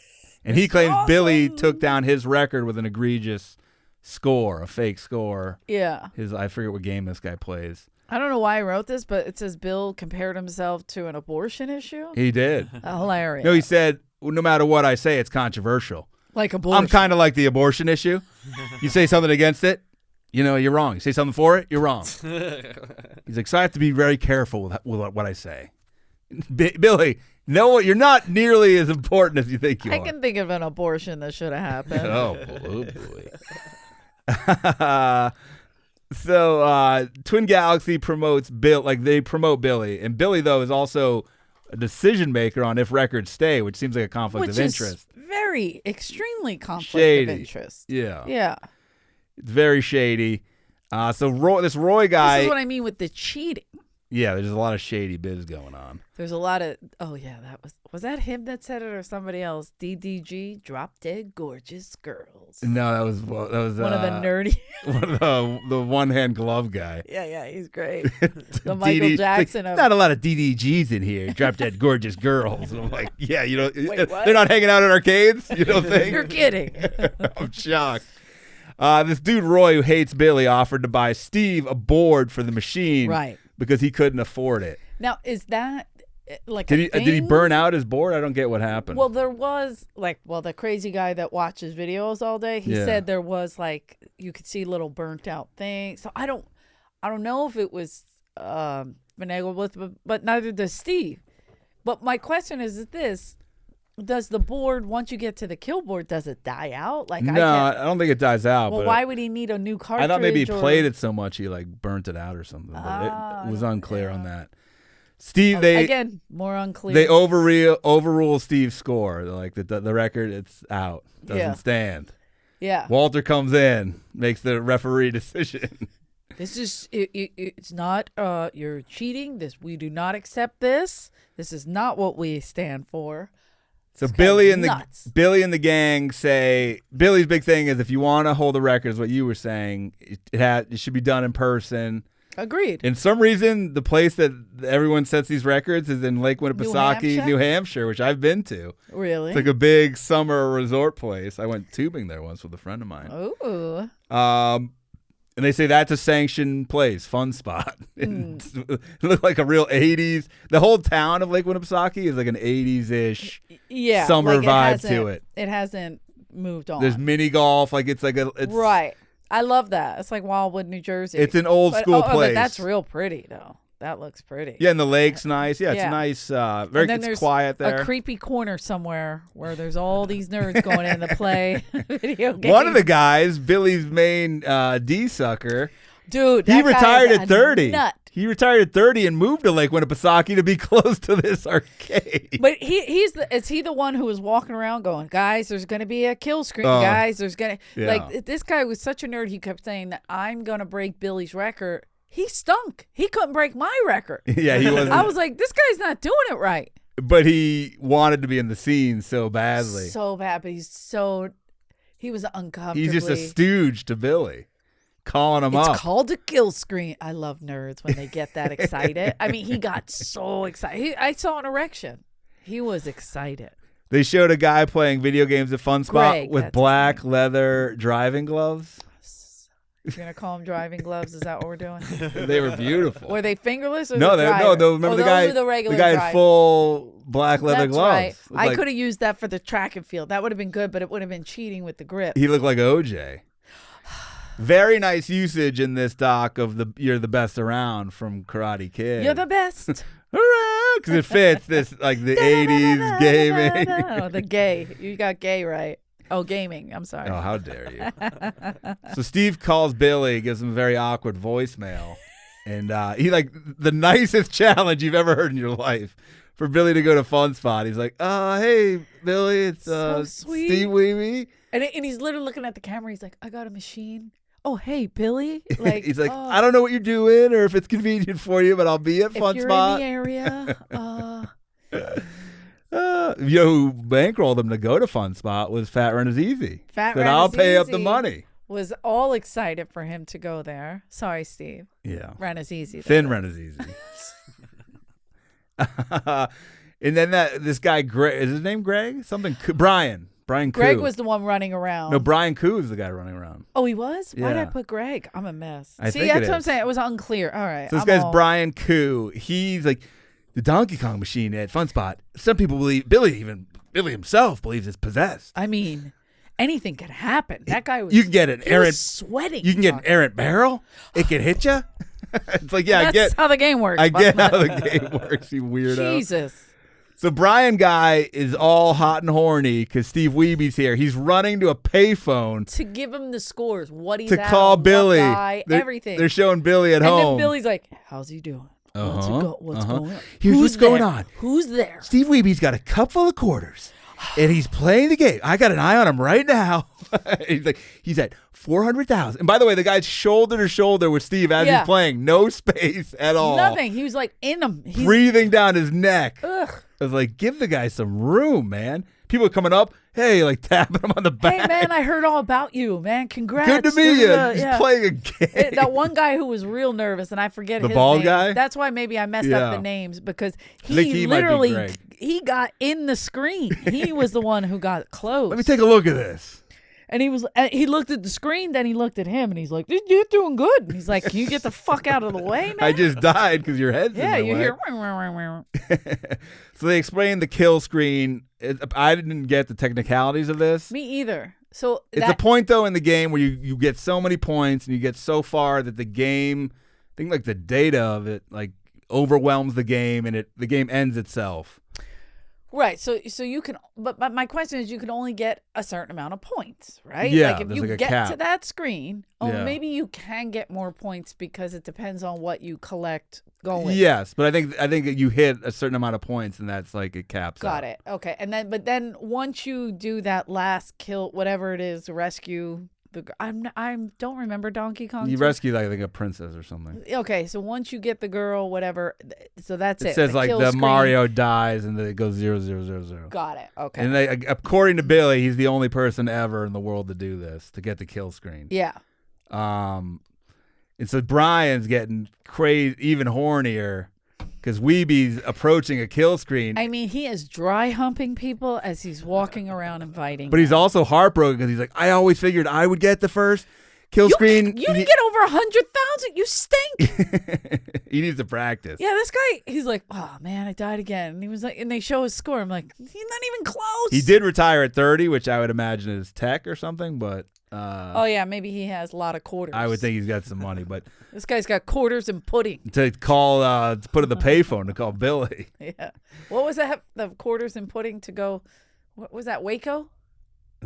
he claims awesome. Billy took down his record with an egregious score, a fake score. Yeah. I forget what game this guy plays. I don't know why I wrote this, but it says Bill compared himself to an abortion issue. He did. Hilarious. No, he said, well, no matter what I say, it's controversial. Like abortion. I'm kind of like the abortion issue. You say something against it, you're wrong. You say something for it, you're wrong. He's like, so I have to be very careful with what I say. Billy, no, you're not nearly as important as you think you are. I can think of an abortion that should have happened. Oh boy. So Twin Galaxy promotes they promote Billy, and Billy though is also a decision maker on if records stay, which seems like a conflict of interest. Very extremely conflict Shady. of interest. Yeah. It's very shady. So this Roy guy. This is what I mean with the cheating. Yeah, there's a lot of shady biz going on. There's a lot of. Oh yeah, was that him that said it or somebody else? DDG, drop dead gorgeous girls. No, that was one of the nerdy. One of the one hand glove guy. Yeah, he's great. The Michael Jackson. Not a lot of DDGs in here. Drop dead gorgeous girls. And I'm like, yeah, Wait, what? They're not hanging out at arcades. You don't think? You're kidding. I'm shocked. This dude Roy, who hates Billy, offered to buy Steve a board for the machine, right? Because he couldn't afford it. Now, is that like did he burn out his board? I don't get what happened. Well, there was the crazy guy that watches videos all day. He said there was you could see little burnt out things. So I don't know if it was finagled with, but neither does Steve. But my question is this. Does the board, once you get to the kill board, does it die out? I don't think it dies out. Well, but why would he need a new cartridge? I thought maybe he played it so much he burnt it out or something. But it was unclear on that. Steve, again, more unclear. They overrule Steve's score. They're like the record, it's out, doesn't stand. Yeah. Walter comes in, makes the referee decision. This is it's not you're cheating. We do not accept this. This is not what we stand for. So Billy and the gang say Billy's big thing is if you want to hold the records, what you were saying, it should be done in person. Agreed. In some reason, the place that everyone sets these records is in Lake Winnipesaukee, New Hampshire, which I've been to. Really? It's like a big summer resort place. I went tubing there once with a friend of mine. Ooh. And they say that's a sanctioned place, fun spot. It looked like a real 80s. The whole town of Lake Winnipesaukee is like an 80s-ish summer vibe to it. It hasn't moved on. There's mini golf. Right. I love that. It's like Wildwood, New Jersey. It's an old school place. But that's real pretty, though. That looks pretty. Yeah, and the lake's nice. Yeah, it's nice. It's quiet there. A creepy corner somewhere where there's all these nerds going in to play video games. One of the guys, Billy's main D-sucker, dude, he retired at 30. Nut. He retired at 30 and moved to Lake Winnipesaukee to be close to this arcade. But is he the one who was walking around going, guys, there's going to be a kill screen, guys, there's going to this guy was such a nerd. He kept saying that I'm going to break Billy's record. He stunk. He couldn't break my record. Yeah, he wasn't. I was like, this guy's not doing it right. But he wanted to be in the scene so badly. So bad, but he was uncomfortably. He's just a stooge to Billy. calling him It's up. called a kill screen. I love nerds when they get that excited. I mean, he got so excited. I saw an erection. He was excited. They showed a guy playing video games at Fun Spot Greg, with that's black his name. leather driving gloves. You're going to call them driving gloves? Is that what we're doing? They were beautiful. Were they fingerless or No, the remember the guy? The regular guy had drive. full black leather That's gloves. right. It was I like- could have used that for the track and field. That would have been good, but it would have been cheating with the grip. He looked like OJ. Very nice usage in this doc of the "You're the best around" from Karate Kid. You're the best. Because it fits this like the '80s gaming. Oh, the gay. You got gay right. Oh, gaming. I'm sorry. Oh, how dare you! So Steve calls Billy, gives him a very awkward voicemail, and he like the nicest challenge you've ever heard in your life for Billy to go to Fun Spot. He's like, "Hey, Billy, it's So sweet. Steve Wiebe." And he's literally looking at the camera. He's like, I got a machine. Oh, hey, Billy. Like, He's like, oh, "I don't know what you're doing or if it's convenient for you, but I'll be at Fun if you're Spot." in the area, You know who bankrolled him to go to Fun Spot was Fat Run is Easy. Fat Said, Run I'll is pay up the easy. money. was all excited for him to go there. Sorry, Steve. Yeah. Rent is easy. Thin Run is easy. And then this guy, Greg, is his name Greg? Something, Brian. Brian Koo. Greg was the one running around. No, Brian Koo is the guy running around. Oh, he was? Why did I Yeah. put Greg? I'm a mess. I See, think that's it what I'm is. saying. It was unclear. All right. So this I'm guy's all- Brian Koo. He's like the Donkey Kong machine at Fun Spot. Some people believe, Billy himself believes it's possessed. I mean, anything could happen. That guy was. You can get an he errant. was sweating. You can get an errant barrel. It can hit you. It's like, yeah, That's how the game works. I get bud. how the game works, you weirdo. Jesus. So Brian guy is all hot and horny because Steve Wiebe's here. He's running to a payphone To give him the scores, what he's to at, call what Billy. guy, They're- everything. They're showing Billy at and home. then Billy's like, "How's he doing? What's going on? Here's Who's what's going there? on. Who's there?" Steve Wiebe's got a cup full of quarters, and he's playing the game. I got an eye on him right now. he's at 400,000. And by the way, the guy's shoulder to shoulder with Steve as Yeah. he's playing, no space at all. Nothing. He was like in him. He's, Breathing down his neck. ugh. I was like, give the guy some room, man. People are coming up, hey, like tapping him on the back. Hey man, I heard all about you, man. Congrats. Good to meet you. Da-da-da. He's Yeah. playing a game. That one guy who was real nervous, and I forget The his bald name. guy? That's why maybe I messed Yeah. up the names because I think he might be literally Greg. he got in the screen. He was the one who got close. Let me take a look at this. And he looked at the screen, then he looked at him, and he's like, "You're doing good." And he's like, "Can you get the fuck out of the way, man?" I just died because your head's yeah, in the you way. hear. "Wah, wah, wah, wah." So they explained the kill screen. I didn't get the technicalities of this. Me either. So It's a point, though, in the game where you get so many points and you get so far that the game, I think like the data of it, like overwhelms the game and the game ends itself. right. So you can, but my question is, you can only get a certain amount of points, right? Yeah, Like if there's you like a get cap. to that screen, Yeah. maybe you can get more points because it depends on what you collect going. Yes, but I think that you hit a certain amount of points and that's like it caps out. Got it. Okay. And then once you do that last kill, whatever it is, rescue I don't remember Donkey Kong. You 2. rescue like a princess or something. Okay, so once you get the girl, whatever, so that's it. It says The like kill the screen. Mario dies and then it goes 0-0-0-0. Got it. Okay. And according to Billy, he's the only person ever in the world to do this, to get the kill screen. Yeah. And so Brian's getting crazy, even hornier, because Wiebe's approaching a kill screen. I mean, he is dry humping people as he's walking around inviting. But he's also heartbroken because he's like, I always figured I would get the first kill you screen. You didn't get over 100,000. You stink. He needs to practice. Yeah, this guy. He's like, oh man, I died again. And he was like, and they show his score. I'm like, he's not even close. He did retire at 30, which I would imagine is tech or something, but Oh yeah, maybe he has a lot of quarters. I would think he's got some money. But this guy's got quarters and pudding. to call, to put in the payphone to call Billy. Yeah. What was that? The quarters and pudding to go. What was that? Waco?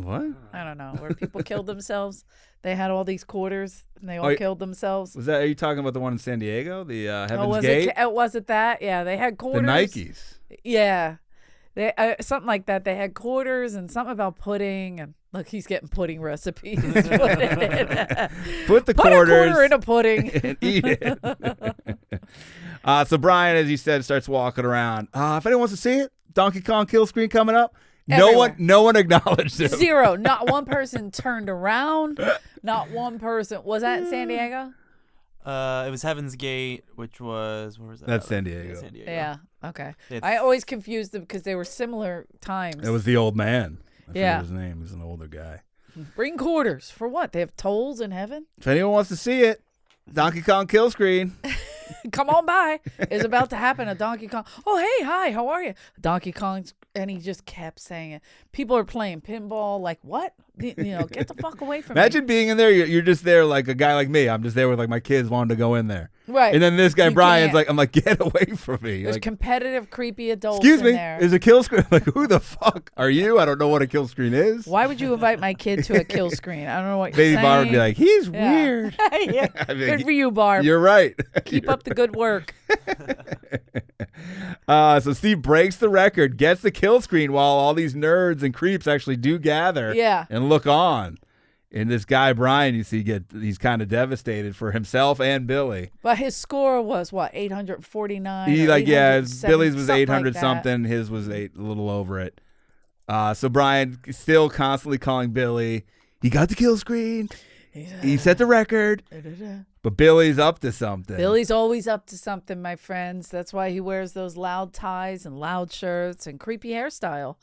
What? I don't know. Where people killed themselves. They had all these quarters and they all killed themselves. Are you talking about the one in San Diego? The Heaven's was Gate? was it that? Yeah, they had The quarters. Nikes. Yeah. They something like that. They had quarters and something about pudding. And look, he's getting pudding recipes. Put Put the a quarters quarter in a pudding. and eat it. So Brian, as you said, starts walking around. If anyone wants to see it, Donkey Kong kill screen coming up. Everywhere. No one acknowledged him. Zero. Not one person turned around. Not one person. Was that in San Diego? It was Heaven's Gate, which was where was that? That's San Diego. Yeah, San Diego. Yeah. Okay. It's- I always confused them because they were similar times. It was the old man. I Yeah. forget his name. He's an older guy. Bring quarters for what? They have tolls in heaven. If anyone wants to see it, Donkey Kong kill screen. Come on by. It's about to happen. A Donkey Kong. Oh, hey, hi, how are you? Donkey Kong's, and he just kept saying it. People are playing pinball. Like, what? You know, get the fuck away from Imagine me. being in there. You're just there like a guy like me. I'm just there with like my kids wanting to go in there. Right. And then this guy You Brian's can't. like, I'm like, get away from me. There's Like, competitive, creepy adults excuse in me, there. is a kill screen? Like, who the fuck are you? I don't know what a kill screen is. Why would you invite my kid to a kill screen? I don't know what you're Baby saying. Barb would be like, he's Yeah. weird. Yeah. I mean, Good for you, Barb. You're right. Keep up the good work. So Steve breaks the record, gets the kill screen while all these nerds and creeps actually do gather Yeah. and look on. And this guy, Brian, you see, he's kind of devastated for himself and Billy. But his score was what, 849? He or like, yeah, 807, Billy's was something 800 like that. something. His was a little over it. So Brian still constantly calling Billy. He got the kill screen. He set the record. But Billy's up to something. Billy's always up to something, my friends. That's why he wears those loud ties and loud shirts and creepy hairstyle.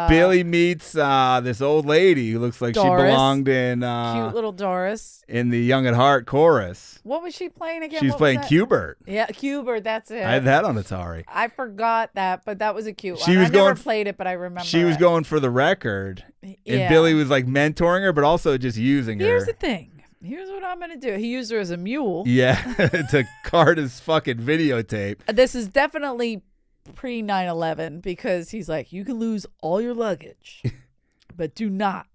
Billy meets this old lady who looks like Doris. she belonged in Cute little Doris. in the Young at Heart chorus. What was she playing again? She's What was playing that? Q-Bert. Yeah, Q-Bert, that's it. I had that on Atari. I forgot that, but that was a cute She one. was I never going- played it, but I remember She was it. going for the record, and Yeah. Billy was like mentoring her, but also just using Here's her. the thing. Here's what I'm going to do. He used her as a mule. Yeah, to cart his fucking videotape. This is definitely pre 9/11 because he's like, you can lose all your luggage, but do not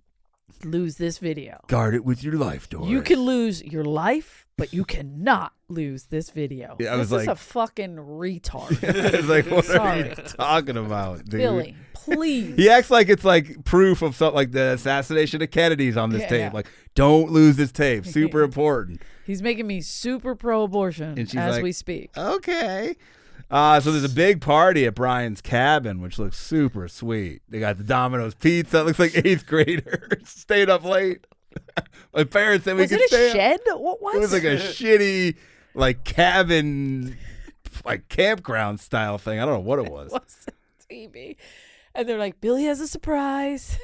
lose this video. Guard it with your life, Doris. You can lose your life, but you cannot lose this video. Yeah, I this was is like- a fucking retard. It's like, what are you Sorry. talking about, dude? Billy, please. He acts like it's like proof of something like the assassination of Kennedy's on this Yeah, tape. yeah. Like, don't lose this tape. Super important. He's making me super pro-abortion And she's as like, we speak. Okay. So there's a big party at Brian's cabin, which looks super sweet. They got the Domino's pizza. It looks like 8th graders stayed up late. My parents said we Was could it a stay up. shed? What was It was like a shitty, like cabin, like campground style thing. I don't know what it was. was TV. And they're like, Billy has a surprise.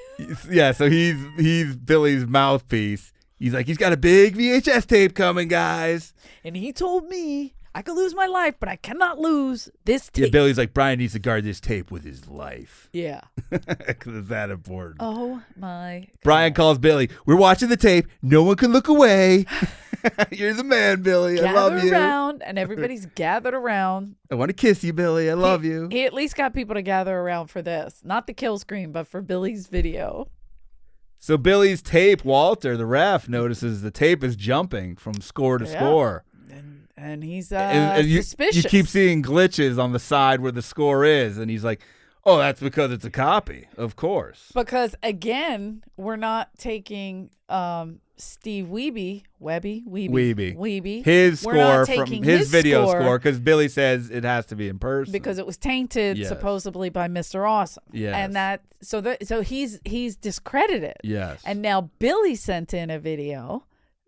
Yeah, so he's Billy's mouthpiece. He's like, he's got a big VHS tape coming, guys. And he told me I could lose my life, but I cannot lose this Yeah, tape. Billy's like, Brian needs to guard this tape with his life. Yeah. Because it's that important. Oh my. Brian calls Billy. We're watching the tape. No one can look away. You're the man, Billy. I love Gather you. around, and everybody's gathered around. I want to kiss you, Billy. I love you. He at least got people to gather around for this. Not the kill screen, but for Billy's video. So Billy's tape, Walter, the ref, notices the tape is jumping from score to Yeah. score. And he's And you suspicious. keep seeing glitches on the side where the score is. And he's like, oh, that's because it's a copy. Of course. Because again, we're not taking Steve Wiebe, His We're not score from taking his video score score because Billy says it has to be in person. because it was tainted Yes. supposedly by Mr. Awesome. Yes. And so he's discredited. Yes. And now Billy sent in a video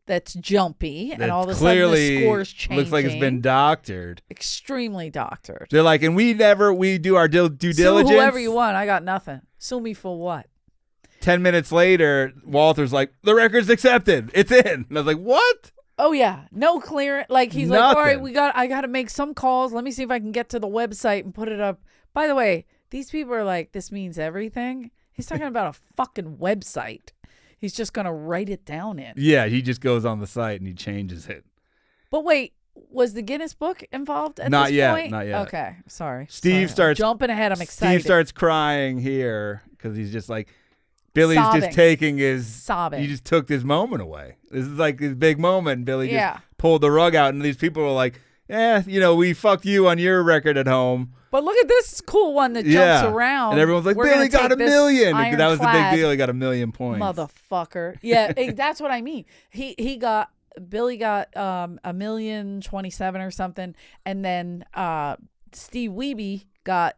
that's jumpy, and That all of a sudden clearly the score's changing. looks like it's been doctored. Extremely doctored. They're like, and we do our due Sue diligence. whoever you want. I got nothing. Sue me for what? 10 minutes later, Walter's like, the record's accepted. It's in. And I was like, what? Oh yeah, no clearance. Like he's like, all right, Nothing. I got to make some calls. Let me see if I can get to the website and put it up. By the way, these people are like, this means everything. He's talking about a fucking website. He's just gonna write it down in. Yeah, he just goes on the site and he changes it. But wait, was the Guinness Book involved at Not this yet, point? not yet. Okay, sorry. Steve Sorry. starts- jumping ahead. I'm excited. Steve starts crying here because he's just like, Billy's Sobbing. just taking his, Sobbing. he just took this moment away. This is like his big moment. And Billy Yeah. just pulled the rug out and these people were like, we fucked you on your record at home. But look at this cool one that jumps around. And everyone's like, We're Billy gonna got take $1 this million. That was the big ironclad deal. He got 1 million points. Motherfucker. Yeah, that's what I mean. Billy got 1,027,000 or something, and then Steve Wiebe got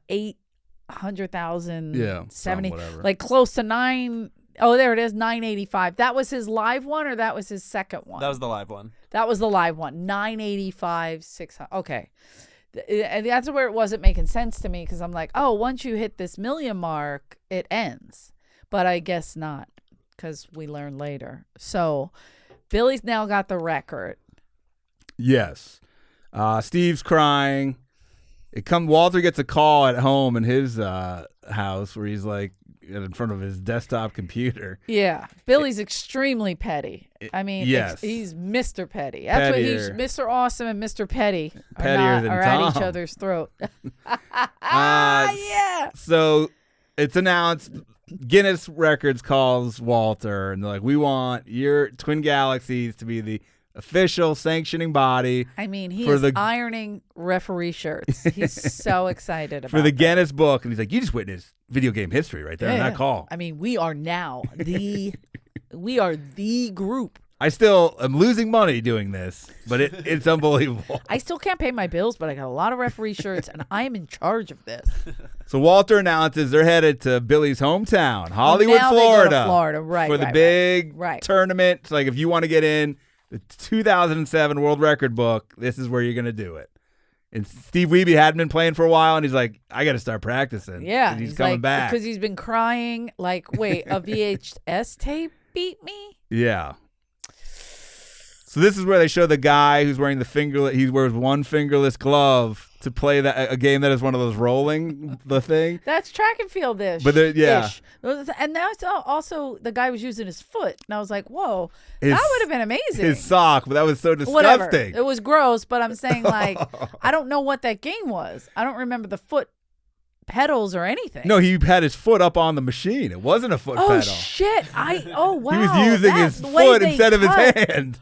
100,000. Yeah, 70, whatever. like close to 9. Oh, there it is, 985. That was his live one, or that was his second one? That was the live one. That was the live one. 985, 600. Okay. And that's where it wasn't making sense to me, because I'm like, oh, once you hit this million mark, it ends. But I guess not, because we learn later. So Billy's now got the record. Yes. Steve's crying. Walter gets a call at home in his house where he's like in front of his desktop computer. Yeah. Billy's extremely petty. I mean, yes. He's Mr. Petty. That's what he's Mr. Awesome and Mr. Petty are at each other's throat. Yeah. So it's announced Guinness Records calls Walter and they're like, we want your Twin Galaxies to be the official sanctioning body. I mean, he is ironing referee shirts. He's so excited about for the Guinness book, and he's like, "You just witnessed video game history right there in that call." I mean, we are now the group. I still am losing money doing this, but it's unbelievable. I still can't pay my bills, but I got a lot of referee shirts, and I am in charge of this. So Walter announces they're headed to Billy's hometown, Hollywood, Florida, right, for the big tournament. So like, if you want to get in the 2007 World Record book, this is where you're going to do it. And Steve Wiebe hadn't been playing for a while, and he's like, I got to start practicing. Yeah. He's coming back. Because he's been crying, like, wait, a VHS tape beat me? Yeah. So this is where they show the guy who's wearing he wears one fingerless glove to play a game that is one of those rolling the thing. That's track and field-ish. But yeah. And that's also the guy was using his foot. And I was like, whoa, that would have been amazing. His sock, but that was so disgusting. Whatever. It was gross, but I'm saying, like, I don't know what that game was. I don't remember the foot pedals or anything. No, he had his foot up on the machine. It wasn't a foot pedal. Oh, shit. Oh, wow. He was using his foot instead of his hand.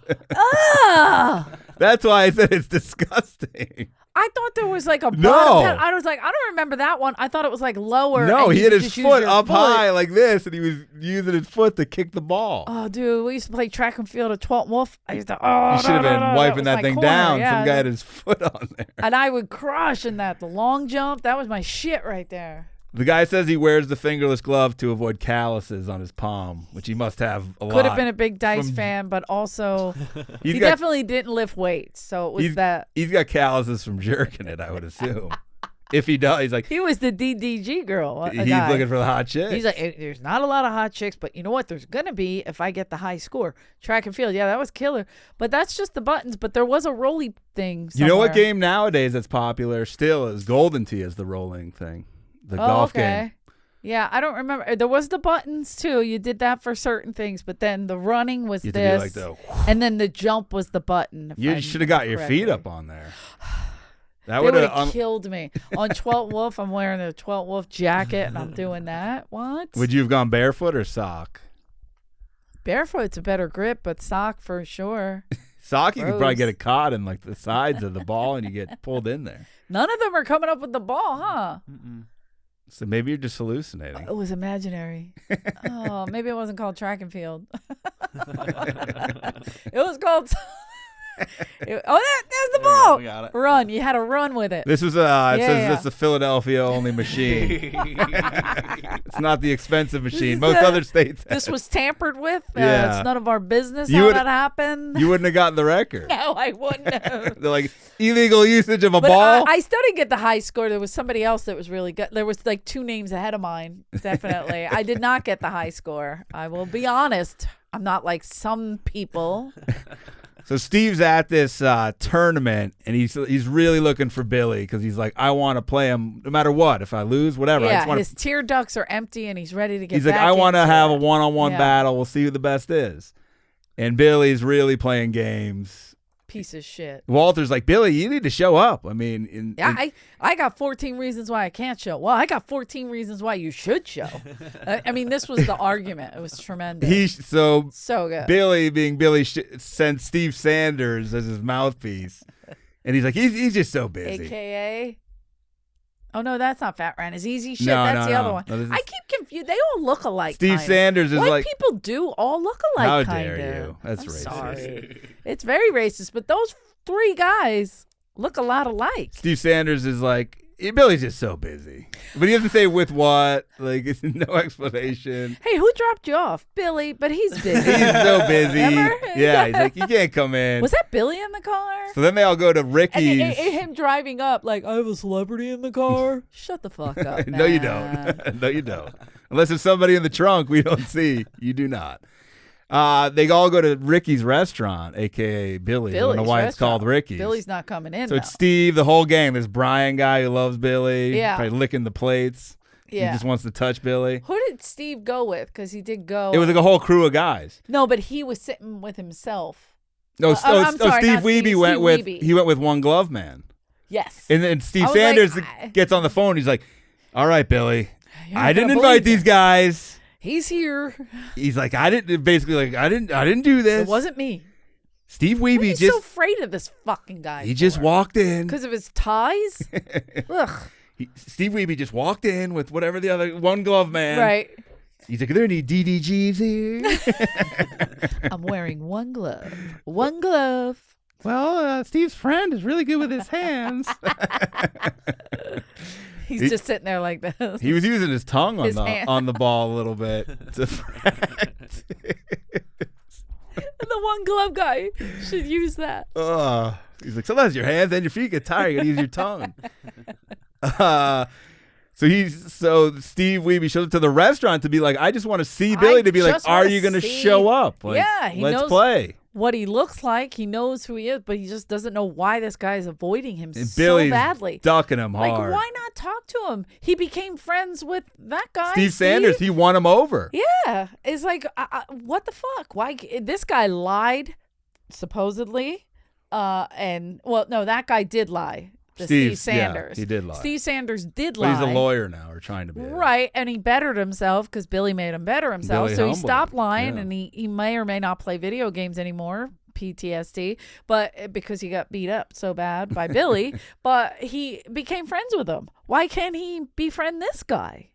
That's why I said it's disgusting. I thought there was like a bottom. No. I was like, I don't remember that one. I thought it was like lower. No, he had his foot up high like this, and he was using his foot to kick the ball. Oh, dude, we used to play track and field at 12 Wolf. I used to, you should have been wiping that thing down. Yeah. Some guy had his foot on there. And I would crush in that. The long jump, that was my shit right there. The guy says he wears the fingerless glove to avoid calluses on his palm, which he must have a lot. Could have been a big Dice fan, but also he definitely didn't lift weights, so it was that. He's got calluses from jerking it, I would assume. If he does, he's like... He was the DDG girl. He's looking for the hot chicks. He's like, there's not a lot of hot chicks, but you know what? There's going to be if I get the high score. Track and field, yeah, that was killer. But that's just the buttons, but there was a rolly thing somewhere. You know what game nowadays that's popular still is Golden Tee is the rolling thing. The golf game. Yeah, I don't remember. There was the buttons too. You did that for certain things, but then the running was this, and then the jump was the button. You should have got your feet up on there. That would have killed me. On 12 Wolf, I'm wearing a 12 Wolf jacket, and I'm doing that. What? Would you have gone barefoot or sock? Barefoot's a better grip, but sock for sure. Sock, you could probably get it caught in like the sides of the ball, and you get pulled in there. None of them are coming up with the ball, huh? Mm-mm. So maybe you're just hallucinating. It was imaginary. Oh, maybe it wasn't called track and field. It was called... there's the ball. We got it. Run. You had to run with it. This was it's a Philadelphia only machine. It's not the expensive machine. Most other states have. This was tampered with. Yeah. It's none of our business how that happened. You wouldn't have gotten the record. No, I wouldn't have. They're like, illegal usage of a ball. I still didn't get the high score. There was somebody else that was really good. There was like 2 names ahead of mine. Definitely. I did not get the high score. I will be honest. I'm not like some people. So Steve's at this tournament, and he's really looking for Billy because he's like, I want to play him no matter what. If I lose, whatever. Yeah, his tear ducts are empty, and he's ready to get back. He's like, I want to have a one-on-one battle. We'll see who the best is. And Billy's really playing games. Piece of shit. Walter's like, Billy, you need to show up. I mean, I got 14 reasons why I can't show. Well, I got 14 reasons why you should show. I mean, this was the argument. It was tremendous. So good. Billy, being Billy, sent Steve Sanders as his mouthpiece, and he's like, he's just so busy. AKA. Oh no, that's not Fat Ran. It's Easy Shit. No, that's the other no. one. No, I keep confused. They all look alike. Steve Sanders is White like, people do all look alike. How dare you? That's I'm racist. Sorry. It's very racist. But those 3 guys look a lot alike. Steve Sanders is like, Billy's just so busy. But he doesn't say with what. Like, it's no explanation. Hey, who dropped you off? Billy, but he's busy. He's so busy. Remember? Yeah, he's like, you can't come in. Was that Billy in the car? So then they all go to Ricky's. And him driving up like, I have a celebrity in the car. Shut the fuck up, No, you man. don't. No, you don't. Unless there's somebody in the trunk we don't see. You do not. They all go to Ricky's restaurant, a.k.a. Billy. I don't know why it's called Ricky's. Billy's not coming in, So though. it's Steve, the whole gang. This Brian guy who loves Billy. Yeah. Probably licking the plates. Yeah. He just wants to touch Billy. Who did Steve go with? Because he did go. It was like a whole crew of guys. No, but he was sitting with himself. No, I'm sorry, Steve not Wiebe Steve went with Wiebe. he went with One Glove Man. Yes. And then Steve I was Sanders like, gets on the phone. He's like, "All right, Billy, You're I not didn't gonna invite believe these it. guys." He's here. He's like, "I didn't." Basically, like, I didn't do this. It wasn't me. Steve What are you Wiebe just so afraid of this fucking guy? he just walked in. Because of his ties? Ugh. Steve Wiebe just walked in with whatever the other One Glove Man. Right. He's like, "Are there any DDGs here?" I'm wearing one glove. One glove. Well, Steve's friend is really good with his hands. He's just sitting there like this. He was using his tongue His hand. on the ball a little bit to practice. The one glove guy should use that. He's like, sometimes your hands and your feet get tired. You gotta use your tongue. So Steve Wiebe shows up to the restaurant to be like, I just want to see Billy, to be like, just are wanna you gonna see- show up? Like, Yeah, he let's knows play. what he looks like. He knows who he is, but he just doesn't know why this guy is avoiding him And so Billy's badly. ducking him Like, hard. why not talk to him? He became friends with that guy. Steve Sanders, he won him over. Yeah, it's like, what the fuck? Why this guy lied, supposedly, and well, no, that guy did lie. Steve Sanders, yeah, he did lie. Steve Sanders did But lie. he's a lawyer now, or trying to be. Right, and he bettered himself because Billy made him better himself. Billy So he humbled stopped him, lying, yeah. and he may or may not play video games anymore. PTSD, but because he got beat up so bad by Billy, but he became friends with him. Why can't he befriend this guy?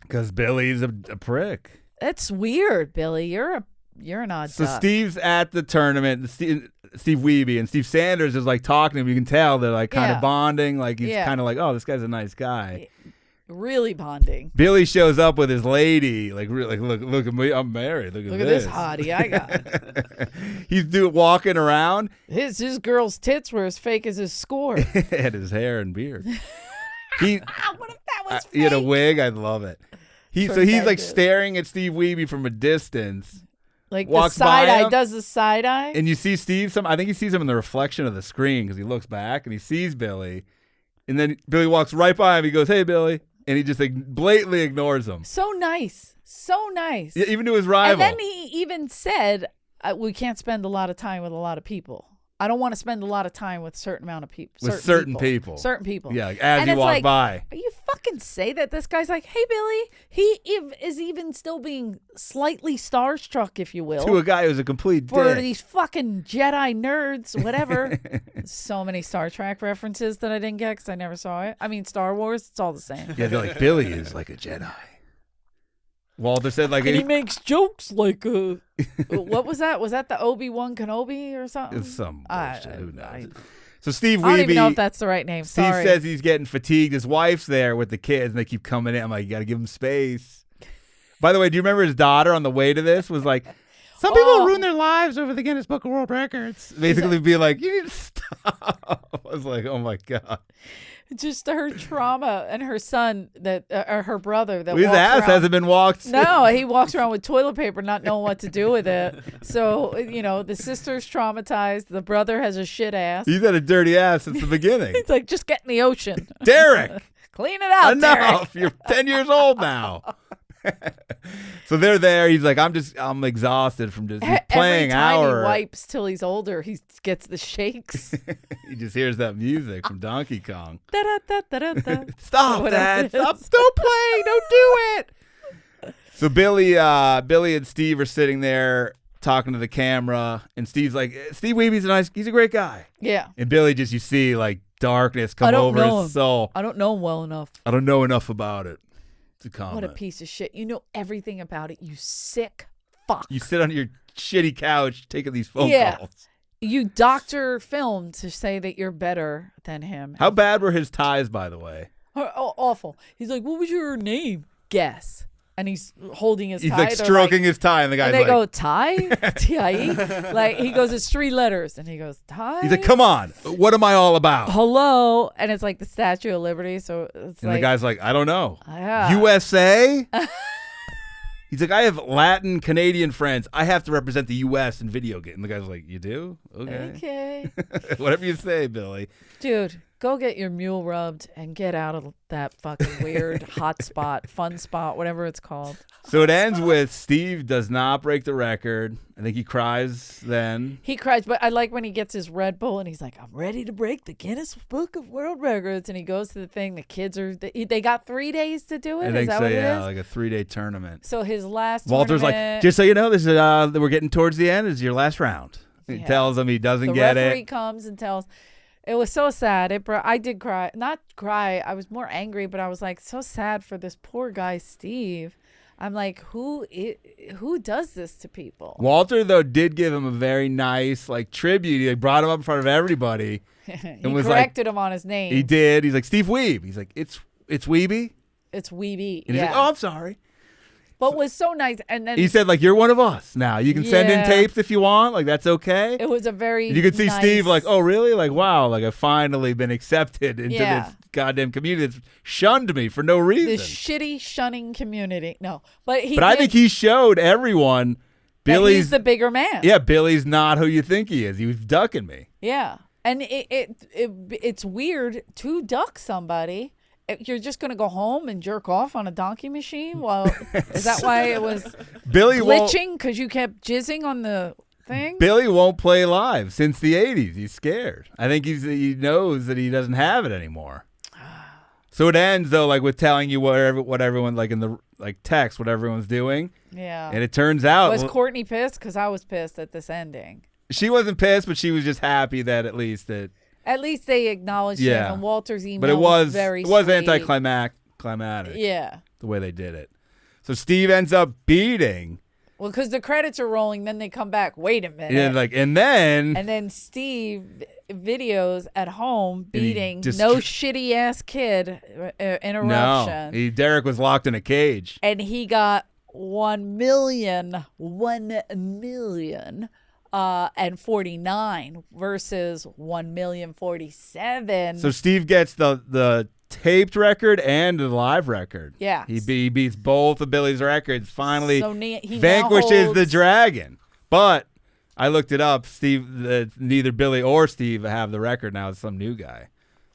Because Billy's a prick. That's weird, Billy. You're an odd So duck. Steve's at the tournament. Steve Wiebe and Steve Sanders is like talking to him. You can tell they're like kind Yeah. of bonding. Like he's Yeah. kind of like, oh, this guy's a nice guy. Really bonding. Billy shows up with his lady. Like, look at me. I'm married. Look Look at this hottie I got. He's walking around. His girl's tits were as fake as his score. Had his hair and beard. He What if that was fake? he had a wig. I love it. So he's like Perfected. staring at Steve Wiebe from a distance. Like walks the side by eye him. does the side eye. And you see Steve, I think he sees him in the reflection of the screen because he looks back and he sees Billy. And then Billy walks right by him. He goes, "Hey, Billy." And he just like blatantly ignores him. So nice. So nice. Yeah, even to his rival. And then he even said, we can't spend a lot of time with a lot of people. I don't want to spend a lot of time with a certain amount of people. With certain people. Certain people. Yeah, like as And you it's walk like, by. You fucking say that this guy's like, hey, Billy. He is even still being slightly starstruck, if you will. To a guy who's a complete For dick. these fucking Jedi nerds, whatever. So many Star Trek references that I didn't get because I never saw it. I mean, Star Wars, it's all the same. Yeah, they're like, Billy is like a Jedi. Walter said like And he makes jokes like what was that? Was that the Obi-Wan Kenobi or something? it's some bullshit. Who knows? I So Steve don't even know Wiebe, if that's the right name. Steve Sorry. says he's getting fatigued. His wife's there with the kids, and they keep coming in. I'm like, you got to give him space. By the way, do you remember his daughter on the way to this was like, some people ruin their lives over the Guinness Book of World Records. Basically be like, you need to stop. I was like, oh my God. Just her trauma and her son or her brother that His walks ass around. hasn't been walked. No, he walks around with toilet paper, not knowing what to do with it. So, the sister's traumatized. The brother has a shit ass. He's had a dirty ass since the beginning. He's like, just get in the ocean. Derek, Clean it out, enough. Derek. You're 10 years old now. So they're there. He's like, I'm exhausted from just he's playing Every time hour. he wipes till he's older, he gets the shakes. He just hears that music from Donkey Kong. Da-da-da-da-da-da. Stop Whatever that. it is. Stop. Don't play. Don't do it. So Billy and Steve are sitting there talking to the camera, and Steve's like, Steve Wiebe's he's a great guy. Yeah. And Billy just, you see like darkness come don't over know his him. soul. I don't know him well enough. I don't know enough about it to comment. What a piece of shit. You know everything about it, you sick fuck. You sit on your shitty couch taking these phone Yeah. calls. You doctor film to say that you're better than him. How bad were his ties, by the way? Awful. He's like, what was your name? Guess. And he's holding his He's tie. like stroking his tie, and the guy's and they like, go, tie? T-I-E? Like, he goes, it's 3 letters. And he goes, tie? he's like, come on, what am I all about? Hello. And it's like the Statue of Liberty. So it's And like, the guy's like, I don't know. Yeah. USA? He's like, I have Latin Canadian friends. I have to represent the U.S. in video game. And the guy's like, you do? Okay. Whatever you say, Billy. Dude, go get your mule rubbed and get out of that fucking weird hot spot, fun spot, whatever it's called. So it ends with Steve does not break the record. I think he cries then. He cries, but I like when he gets his Red Bull and he's like, I'm ready to break the Guinness Book of World Records. And he goes to the thing. The kids are, they got 3 days to do it. I Is think that so, what yeah, it is? like a 3-day tournament. So his last Walter's tournament, like, just so you know, this is we're getting towards the end. This is your last round. He Yeah. tells him he doesn't the get referee it. comes and tells. It was so sad. I did cry. Not cry. I was more angry, but I was like so sad for this poor guy, Steve. I'm like, who does this to people? Walter, though, did give him a very nice like tribute. He like, brought him up in front of everybody. He was corrected him on his name. He did. He's like, Steve Wiebe. He's like, it's Wiebe. It's Wiebe. And he's like, oh, I'm sorry. But was so nice. And then He said, like, you're one of us now. You can send in Yeah. tapes if you want. Like, that's okay. it was a very You could see nice, Steve like, oh, really? Like, wow. Like, I've finally been accepted into Yeah. this goddamn community that's shunned me for no reason. this shitty shunning community. No, but I think he showed everyone that Billy's he's the bigger man. Yeah, Billy's not who you think he is. He was ducking me. Yeah. And it's weird to duck somebody. You're just going to go home and jerk off on a donkey machine? Well, is that why it was Billy won't glitching? Because you kept jizzing on the thing? Billy won't play live since the 80s. He's scared. I think he knows that he doesn't have it anymore. So it ends though, like with telling you what everyone like in the like text what everyone's doing. Yeah. And it turns out Was Courtney pissed? Because I was pissed at this ending. she wasn't pissed, but she was just happy that at least they acknowledged Yeah. him, and Walter's email but it was very it was sweet. anticlimactic. Yeah. The way they did it. So Steve ends up beating. Well, because the credits are rolling, then they come back. Wait a minute. And then Steve videos at home he beating just- no shitty ass kid interruption. No, Derek was locked in a cage. And he got 1 million and 49 versus 1,047,000. So Steve gets the taped record and the live record. Yeah. He beats both of Billy's records. Finally So he now vanquishes holds- the dragon. But I looked it up. Neither Billy or Steve have the record now. It's some new guy.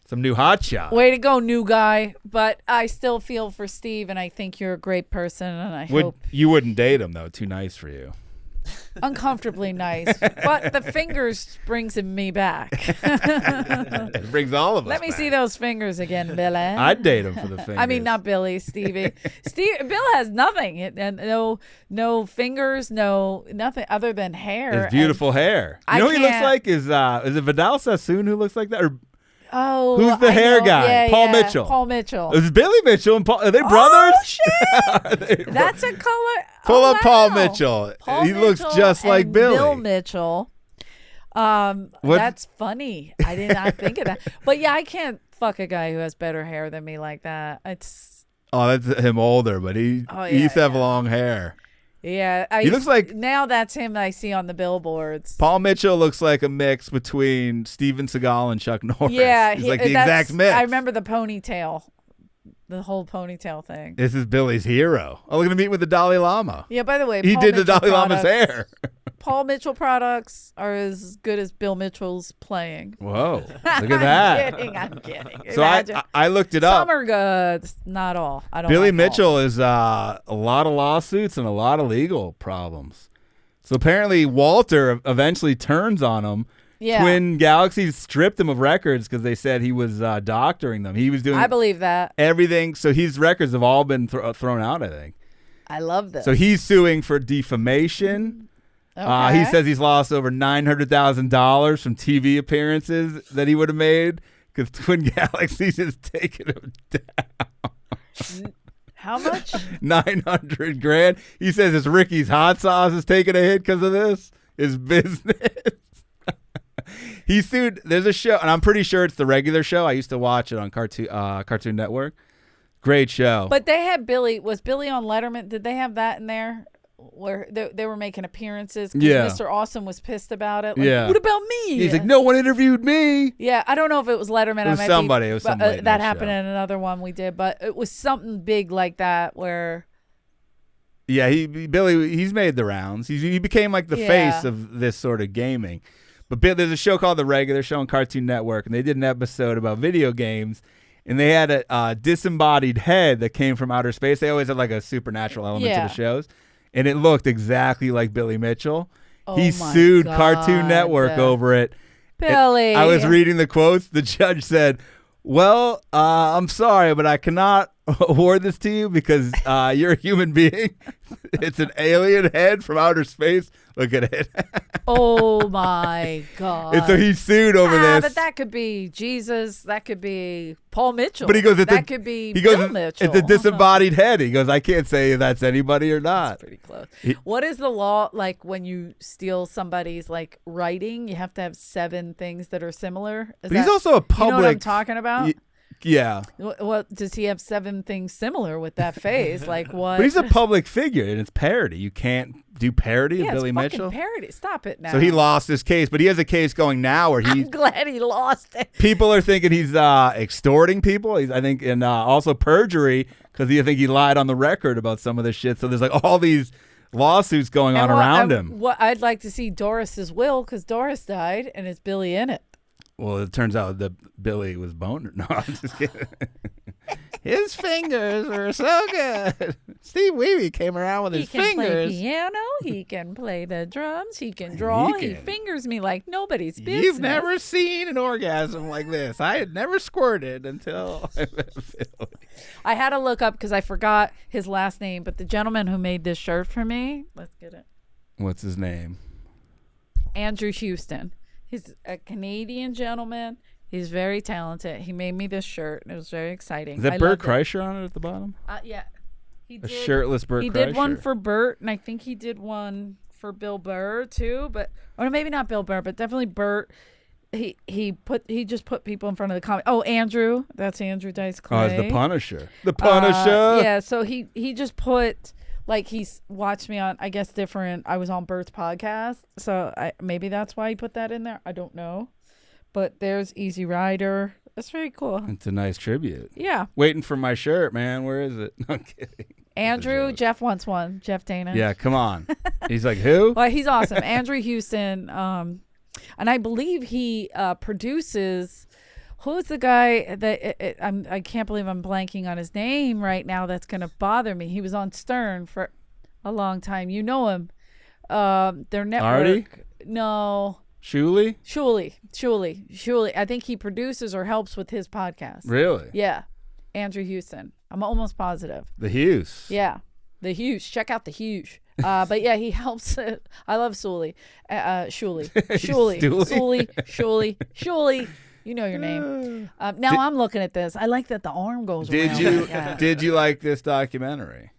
Some new hotshot. Way to go, new guy. But I still feel for Steve, and I think you're a great person, and I hope You wouldn't date him, though. Too nice for you. uncomfortably nice. But the fingers brings me back. It brings all of us Let me back. see those fingers again, Billy. I'd date him for the fingers. I mean, not Billy, Stevie. Bill has nothing. And no fingers, nothing other than hair. His beautiful hair. You I know who he looks can't- like? Is it Vidal Sassoon who looks like that? Or Oh, who's the I hair know. guy? Yeah, Paul yeah. Mitchell. Paul Mitchell. Is Billy Mitchell and Paul? Are they brothers? Oh shit! That's a color. Pull oh, up Paul wow. Mitchell. Paul He looks Mitchell just like and Billy. Bill Mitchell. That's funny. I did not think of that. But yeah, I can't fuck a guy who has better hair than me like that. It's Oh, that's him older, but he used to have long hair. yeah. He looks like now that's him that I see on the billboards. Paul Mitchell looks like a mix between Steven Seagal and Chuck Norris. Yeah, he's like the exact mix. I remember the ponytail, the whole ponytail thing. This is Billy's hero. Oh, look at him meeting with the Dalai Lama. Yeah. By the way, He Paul did the Mitchell Dalai Lama's products- hair. Paul Mitchell products are as good as Bill Mitchell's playing. Whoa, look at that. I'm kidding. So Imagine. I looked it up. Some are good, not all. I don't. Billy like all. Mitchell is a lot of lawsuits and a lot of legal problems. So apparently Walter eventually turns on him. Yeah. Twin Galaxies stripped him of records because they said he was doctoring them. He was doing I believe that. everything. So his records have all been thrown out, I think. I love this. So he's suing for defamation. Okay. He says he's lost over $900,000 from TV appearances that he would have made because Twin Galaxies is taking him down. How much? $900,000. He says his Ricky's hot sauce is taking a hit because of this. His business. He sued. There's a show, and I'm pretty sure it's the regular show. I used to watch it on Cartoon Network. Great show. But they had Billy. Was Billy on Letterman? Did they have that in there? Where they were making appearances? 'Cause Yeah. Mr. Awesome was pissed about it. Like, Yeah. What about me? He's like, no one interviewed me. Yeah, I don't know if it was Letterman. It was somebody. It was some late that night happened show. in another one we did, but it was something big like that where. Yeah, he's made the rounds. He became like the Yeah. face of this sort of gaming. But there's a show called The Regular Show on Cartoon Network, and they did an episode about video games, and they had a disembodied head that came from outer space. They always had like a supernatural element to Yeah. the shows, and it looked exactly like Billy Mitchell. Oh He my sued God. Cartoon Network over it. Billy. I was reading the quotes. The judge said, well, I'm sorry, but I cannot award this to you because you're a human being. It's an alien head from outer space. Look at it. Oh my God. And so he sued over this. But that could be Jesus. That could be Paul Mitchell. But he goes, that could be Bill Mitchell. it's a disembodied head. He goes, I can't say if that's anybody or not. That's pretty close. What is the law like when you steal somebody's like writing? You have to have 7 things that are similar. But he's also a public. You know what I'm talking about? Yeah. Well, does he have 7 things similar with that face? Like what? But he's a public figure, and it's parody. You can't do parody of yeah, Billy it's fucking Mitchell. parody. Stop it now. So he lost his case, but he has a case going now where I'm glad he lost it. people are thinking he's extorting people. I think, and also perjury because I think he lied on the record about some of this shit. So there's like all these lawsuits going on around him. What I'd like to see Doris's will because Doris died and it's Billy in it. Well, it turns out that Billy was boner. No, I'm just kidding. His fingers were so good. Steve Wiebe came around with his He can fingers. play piano. He can play the drums. He can draw. He can. fingers me like nobody's business. You've never seen an orgasm like this. I had never squirted until I met Billy. I had to look up because I forgot his last name, but the gentleman who made this shirt for me, let's get it. What's his name? Andrew Houston. He's a Canadian gentleman. He's very talented. He made me this shirt, and it was very exciting. Is that I Bert loved it. Kreischer on it at the bottom? Yeah. He A did, shirtless Bert He Kreischer. did one for Bert, and I think he did one for Bill Burr too, or maybe not Bill Burr, but definitely Bert. He just put people in front of the comic. Oh, Andrew, that's Andrew Dice Clay. Oh, it's the Punisher. The Punisher. Yeah, so he just put like he's watched me on I guess different. I was on Bert's podcast, so maybe that's why he put that in there. I don't know, but there's Easy Rider. That's very cool. It's a nice tribute. Yeah. Waiting for my shirt, man. Where is it? No, I'm kidding. Andrew, Jeff wants one. Jeff Danis. Yeah, come on. He's like, who? Well, he's awesome. Andrew Houston. And I believe he produces. Who's the guy that I can't believe I'm blanking on his name right now. That's gonna bother me. He was on Stern for a long time. You know him. Their network. Artie? No. Shuley? Shuley. I think he produces or helps with his podcast. Really? Yeah. Andrew Houston. I'm almost positive. The Hughes. Yeah. The Huge. Check out the Huge. But yeah, he helps. I love Shuley. Shuley. You know your name. Now I'm looking at this. I like that the arm goes around. Did you like this documentary?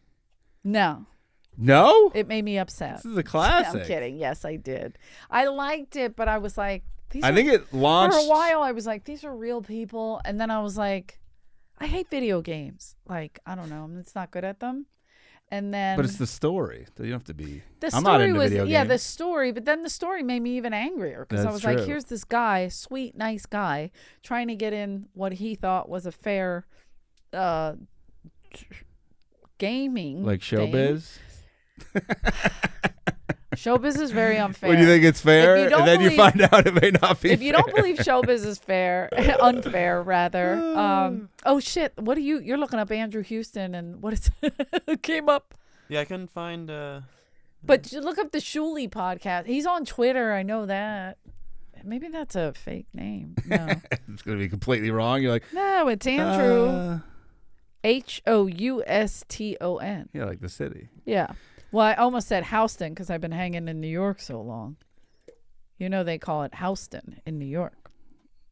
No. No? It made me upset. This is a classic. I'm kidding. Yes, I did. I liked it, but I was like, I think it launched. For a while, I was like, these are real people. And then I was like, I hate video games. Like, I don't know. I'm just not good at them. And then. But it's the story. You don't have to be. The I'm not story into was, video yeah, games. the story. But then the story made me even angrier because I was That's like, true. here's this guy, sweet, nice guy, trying to get in what he thought was a fair gaming. Like thing. showbiz? Showbiz is very unfair. When you think it's fair, If you and then you find out it may not be If you don't believe showbiz is fair, unfair rather. Oh shit! What are you're looking up Andrew Houston and what is it came up? Yeah, I couldn't find. But you look up the Shuley podcast. He's on Twitter. I know that. Maybe that's a fake name. No, it's going to be completely wrong. You're like, no, it's Andrew. Houston. Yeah, like the city. Yeah. Well, I almost said Houston because I've been hanging in New York so long. You know they call it Houston in New York.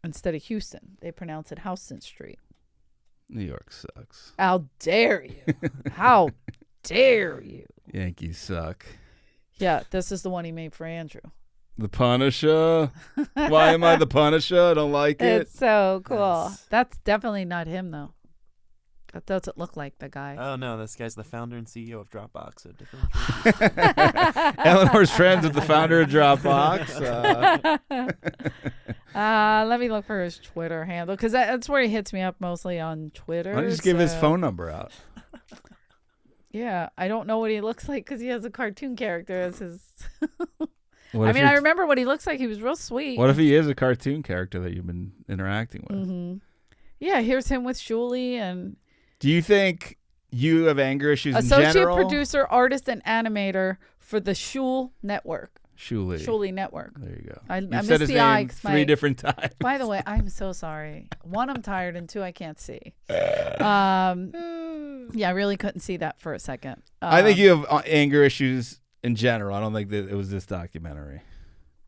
Instead of Houston, they pronounce it Houston Street. New York sucks. How dare you? How dare you? Yankees suck. Yeah, this is the one he made for Andrew. The Punisher. Why am I the Punisher? I don't like it. It's so cool. Nice. That's definitely not him, though. That doesn't look like the guy. Oh no, this guy's the founder and CEO of Dropbox. So different. Eleanor's friends with the founder of Dropbox. Let me look for his Twitter handle, because that's where he hits me up mostly on Twitter. Why don't you just give his phone number out? Yeah, I don't know what he looks like because he has a cartoon character as his. What I if mean, you're- I remember what he looks like. He was real sweet. What if he is a cartoon character that you've been interacting with? Mm-hmm. Yeah, here's him with Shuli and Do you think you have anger issues in associate general? producer, artist, and animator for the Shul Network. Shuli. Network. There you go. I You've missed said his the I name 'cause 3 my- different times. By the way, I'm so sorry. 1, I'm tired, and 2, I can't see. Yeah, I really couldn't see that for a second. I think you have anger issues in general. I don't think that it was this documentary.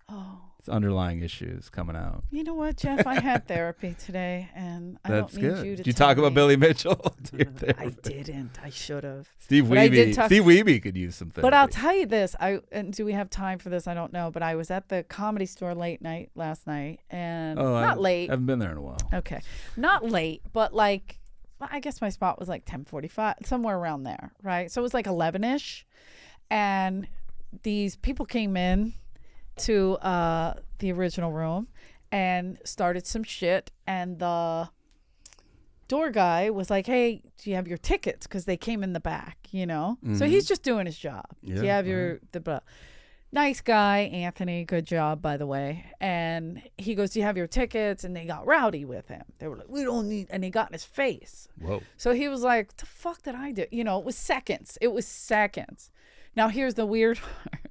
Oh. It's underlying issues coming out. You know what, Jeff? I had therapy today, and I That's don't need good. you to Did you tell talk about me. Billy Mitchell? to your I therapist? didn't. I should have. Steve But I did Wiebe. talk- Steve Wiebe could use some therapy. But I'll tell you this. And do we have time for this? I don't know. But I was at the Comedy Store late night last night, and not late. I haven't been there in a while. Okay, not late, but like, I guess my spot was like 10:45, somewhere around there, right? So it was like 11ish, and these people came in to the original room and started some shit, and the door guy was like, "Hey, do you have your tickets?" Because they came in the back, you know. So he's just doing his job. Yeah, Do you have your nice guy, Anthony? Good job, by the way. And he goes, "Do you have your tickets?" And they got rowdy with him. They were like, "We don't need," and he got in his face. Whoa. So he was like, "What the fuck did I do?" You know, it was seconds. Now here's the weird part.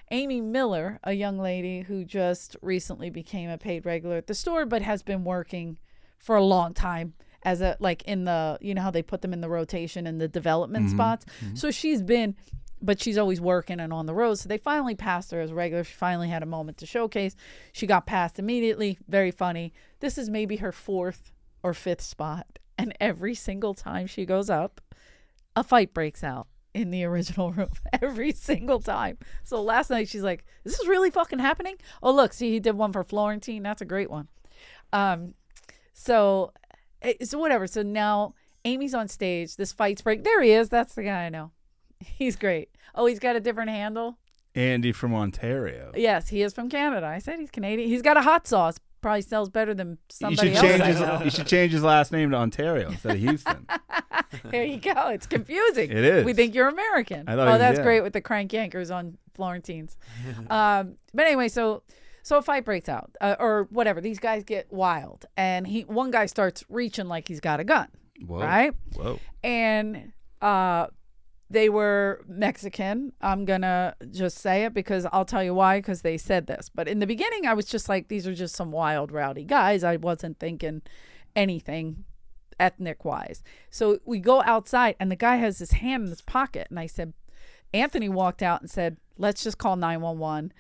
Amy Miller, a young lady who just recently became a paid regular at the store, but has been working for a long time as a, like, in the, you know how they put them in the rotation in the development spots. So she's been, but she's always working and on the road. So they finally passed her as a regular. She finally had a moment to showcase. She got passed immediately. Very funny. This is maybe her 4th or 5th spot. And every single time she goes up, a fight breaks out in the original room. Every single time. So last night she's like, "This is really fucking happening?" Oh, look, see, he did one for Florentine. That's a great one. So whatever. So now Amy's on stage. This fight's break. There he is. That's the guy I know. He's great. Oh, he's got a different handle. Andy from Ontario. Yes, he is from Canada. I said he's Canadian. He's got a hot sauce. Probably sells better than somebody else. You should change his last name to Ontario instead of Houston. There you go. It's confusing. It is. We think you're American. I thought he was, that's yeah. great with the crank yankers on Florentines. But anyway, so a fight breaks out, or whatever. These guys get wild, and one guy starts reaching like he's got a gun. Whoa. Right? Whoa. And they were Mexican. I'm gonna just say it because I'll tell you why, because they said this. But in the beginning, I was just like, these are just some wild, rowdy guys. I wasn't thinking anything ethnic wise. So we go outside, and the guy has his hand in his pocket, and I said, Anthony walked out and said, "Let's just call 911."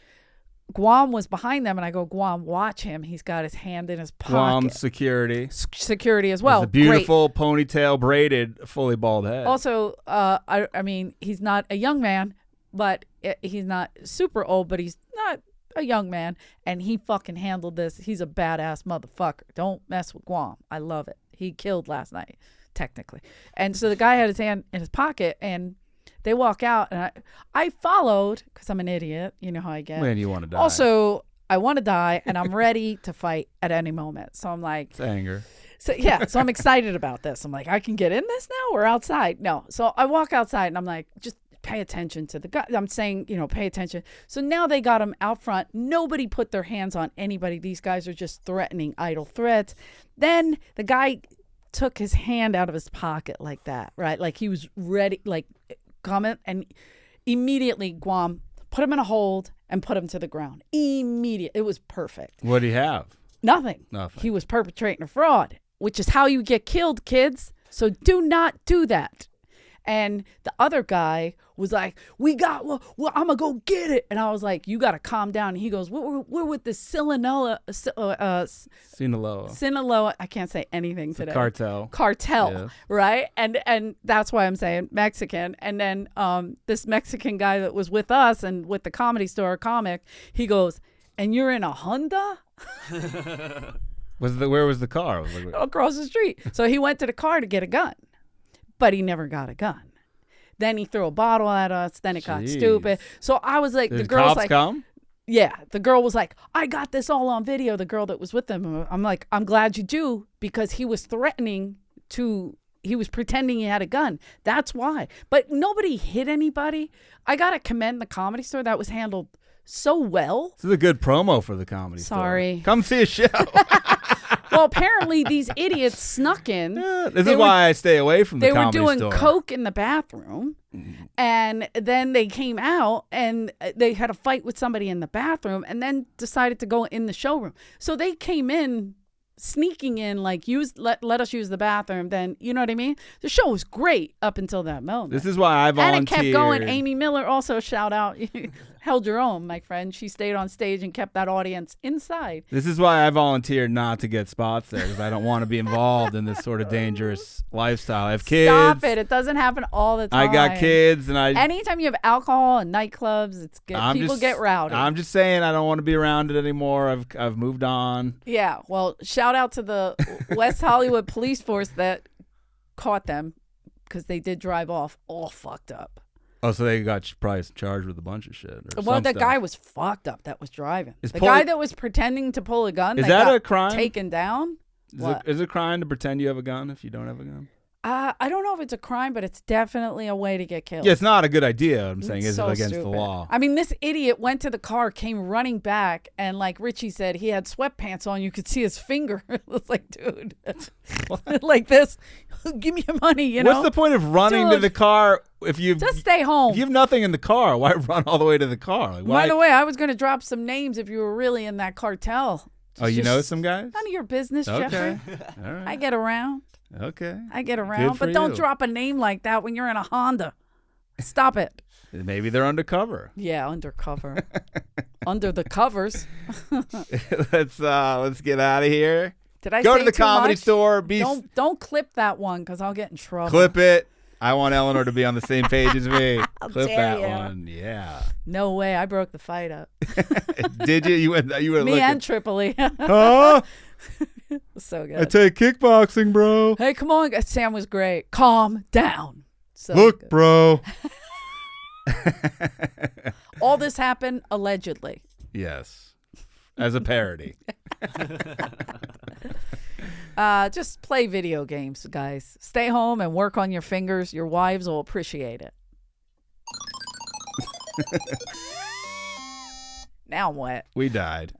Guam was behind them, and I go, "Guam, watch him. He's got his hand in his pocket." Guam security. Security as well. It's a beautiful ponytail, braided, fully bald head. Also, I mean, he's not a young man, but he's not super old, but he's not a young man, and he fucking handled this. He's a badass motherfucker. Don't mess with Guam. I love it. He killed last night, technically. And so the guy had his hand in his pocket, and they walk out, and I followed because I'm an idiot. You know how I get. When you want to die. Also, I want to die, and I'm ready to fight at any moment. So I'm like, It's anger. so yeah, so I'm excited about this. I'm like, I can get in this now. We're outside. No, so I walk outside, and I'm like, just pay attention to the guy. I'm saying, pay attention. So now they got him out front. Nobody put their hands on anybody. These guys are just threatening, idle threats. Then the guy took his hand out of his pocket like that, right? Like he was ready, like comment, and immediately Guam put him in a hold and put him to the ground. Immediate. It was perfect. What do you have? Nothing. Nothing. He was perpetrating a fraud, which is how you get killed, kids. So do not do that. And the other guy was like, well, I'm going to go get it. And I was like, you got to calm down. And he goes, we're with the Sinaloa. I can't say anything today. Cartel, yeah. Right? And that's why I'm saying Mexican. And then this Mexican guy that was with us and with the Comedy Store comic, he goes, and you're in a Honda? Where was the car? Across the street. So he went to the car to get a gun, but he never got a gun. Then he threw a bottle at us. Then it got stupid. So I was like, Did the girl's cops like, come? Yeah, the girl was like, I got this all on video. The girl that was with them. I'm like, I'm glad you do, because he was pretending he had a gun. That's why. But nobody hit anybody. I got to commend the Comedy Store. That was handled so well. This is a good promo for the Comedy Store. Sorry. Come see a show. Well, apparently these idiots snuck in. This is why I stay away from the Comedy Store. They were doing coke in the bathroom, and then they came out and they had a fight with somebody in the bathroom, and then decided to go in the showroom. So they came in, sneaking in, like, let us use the bathroom. Then, you know what I mean? The show was great up until that moment. This is why I volunteered. And it kept going. Amy Miller also, shout out. Held your own, my friend. She stayed on stage and kept that audience inside. This is why I volunteered not to get spots there, because I don't want to be involved in this sort of dangerous lifestyle. I have kids. Stop it. It doesn't happen all the time. I got kids. And anytime you have alcohol and nightclubs, people get rowdy. I'm just saying I don't want to be around it anymore. I've moved on. Yeah. Well, shout out to the West Hollywood police force that caught them, because they did drive off all fucked up. Oh, so they got probably charged with a bunch of shit. Well, the guy was fucked up that was driving. The guy that was pretending to pull a gun. Is that a crime? Taken down. Is it a crime to pretend you have a gun if you don't have a gun? I don't know if it's a crime, but it's definitely a way to get killed. Yeah, it's not a good idea. I'm saying, is it against stupid. the law? I mean, this idiot went to the car, came running back, and like Richie said, he had sweatpants on. You could see his finger. It was like, dude, like this. Give me your money, you know? What's the point of running to the car if you just stay home? If you have nothing in the car, why run all the way to the car? Like, by the way, I was going to drop some names if you were really in that cartel. You know some guys? None of your business, okay. Jeffrey. All right. I get around. Okay. I get around, but don't drop a name like that when you're in a Honda. Stop it. Maybe they're undercover. Yeah, undercover. Under the covers. Let's get out of here. Did I go say to the too Comedy much? Store? Don't clip that one, because I'll get in trouble. Clip it. I want Eleanor to be on the same page as me. Clip that you. one. Yeah. No way. I broke the fight up. Did you? You were me and Tripoli. Huh? So good. I take kickboxing, bro. Hey, come on. Sam was great. Calm down. So look, good. bro. All this happened allegedly. Yes. As a parody. Just play video games, guys. Stay home and work on your fingers. Your wives will appreciate it. Now what? We died.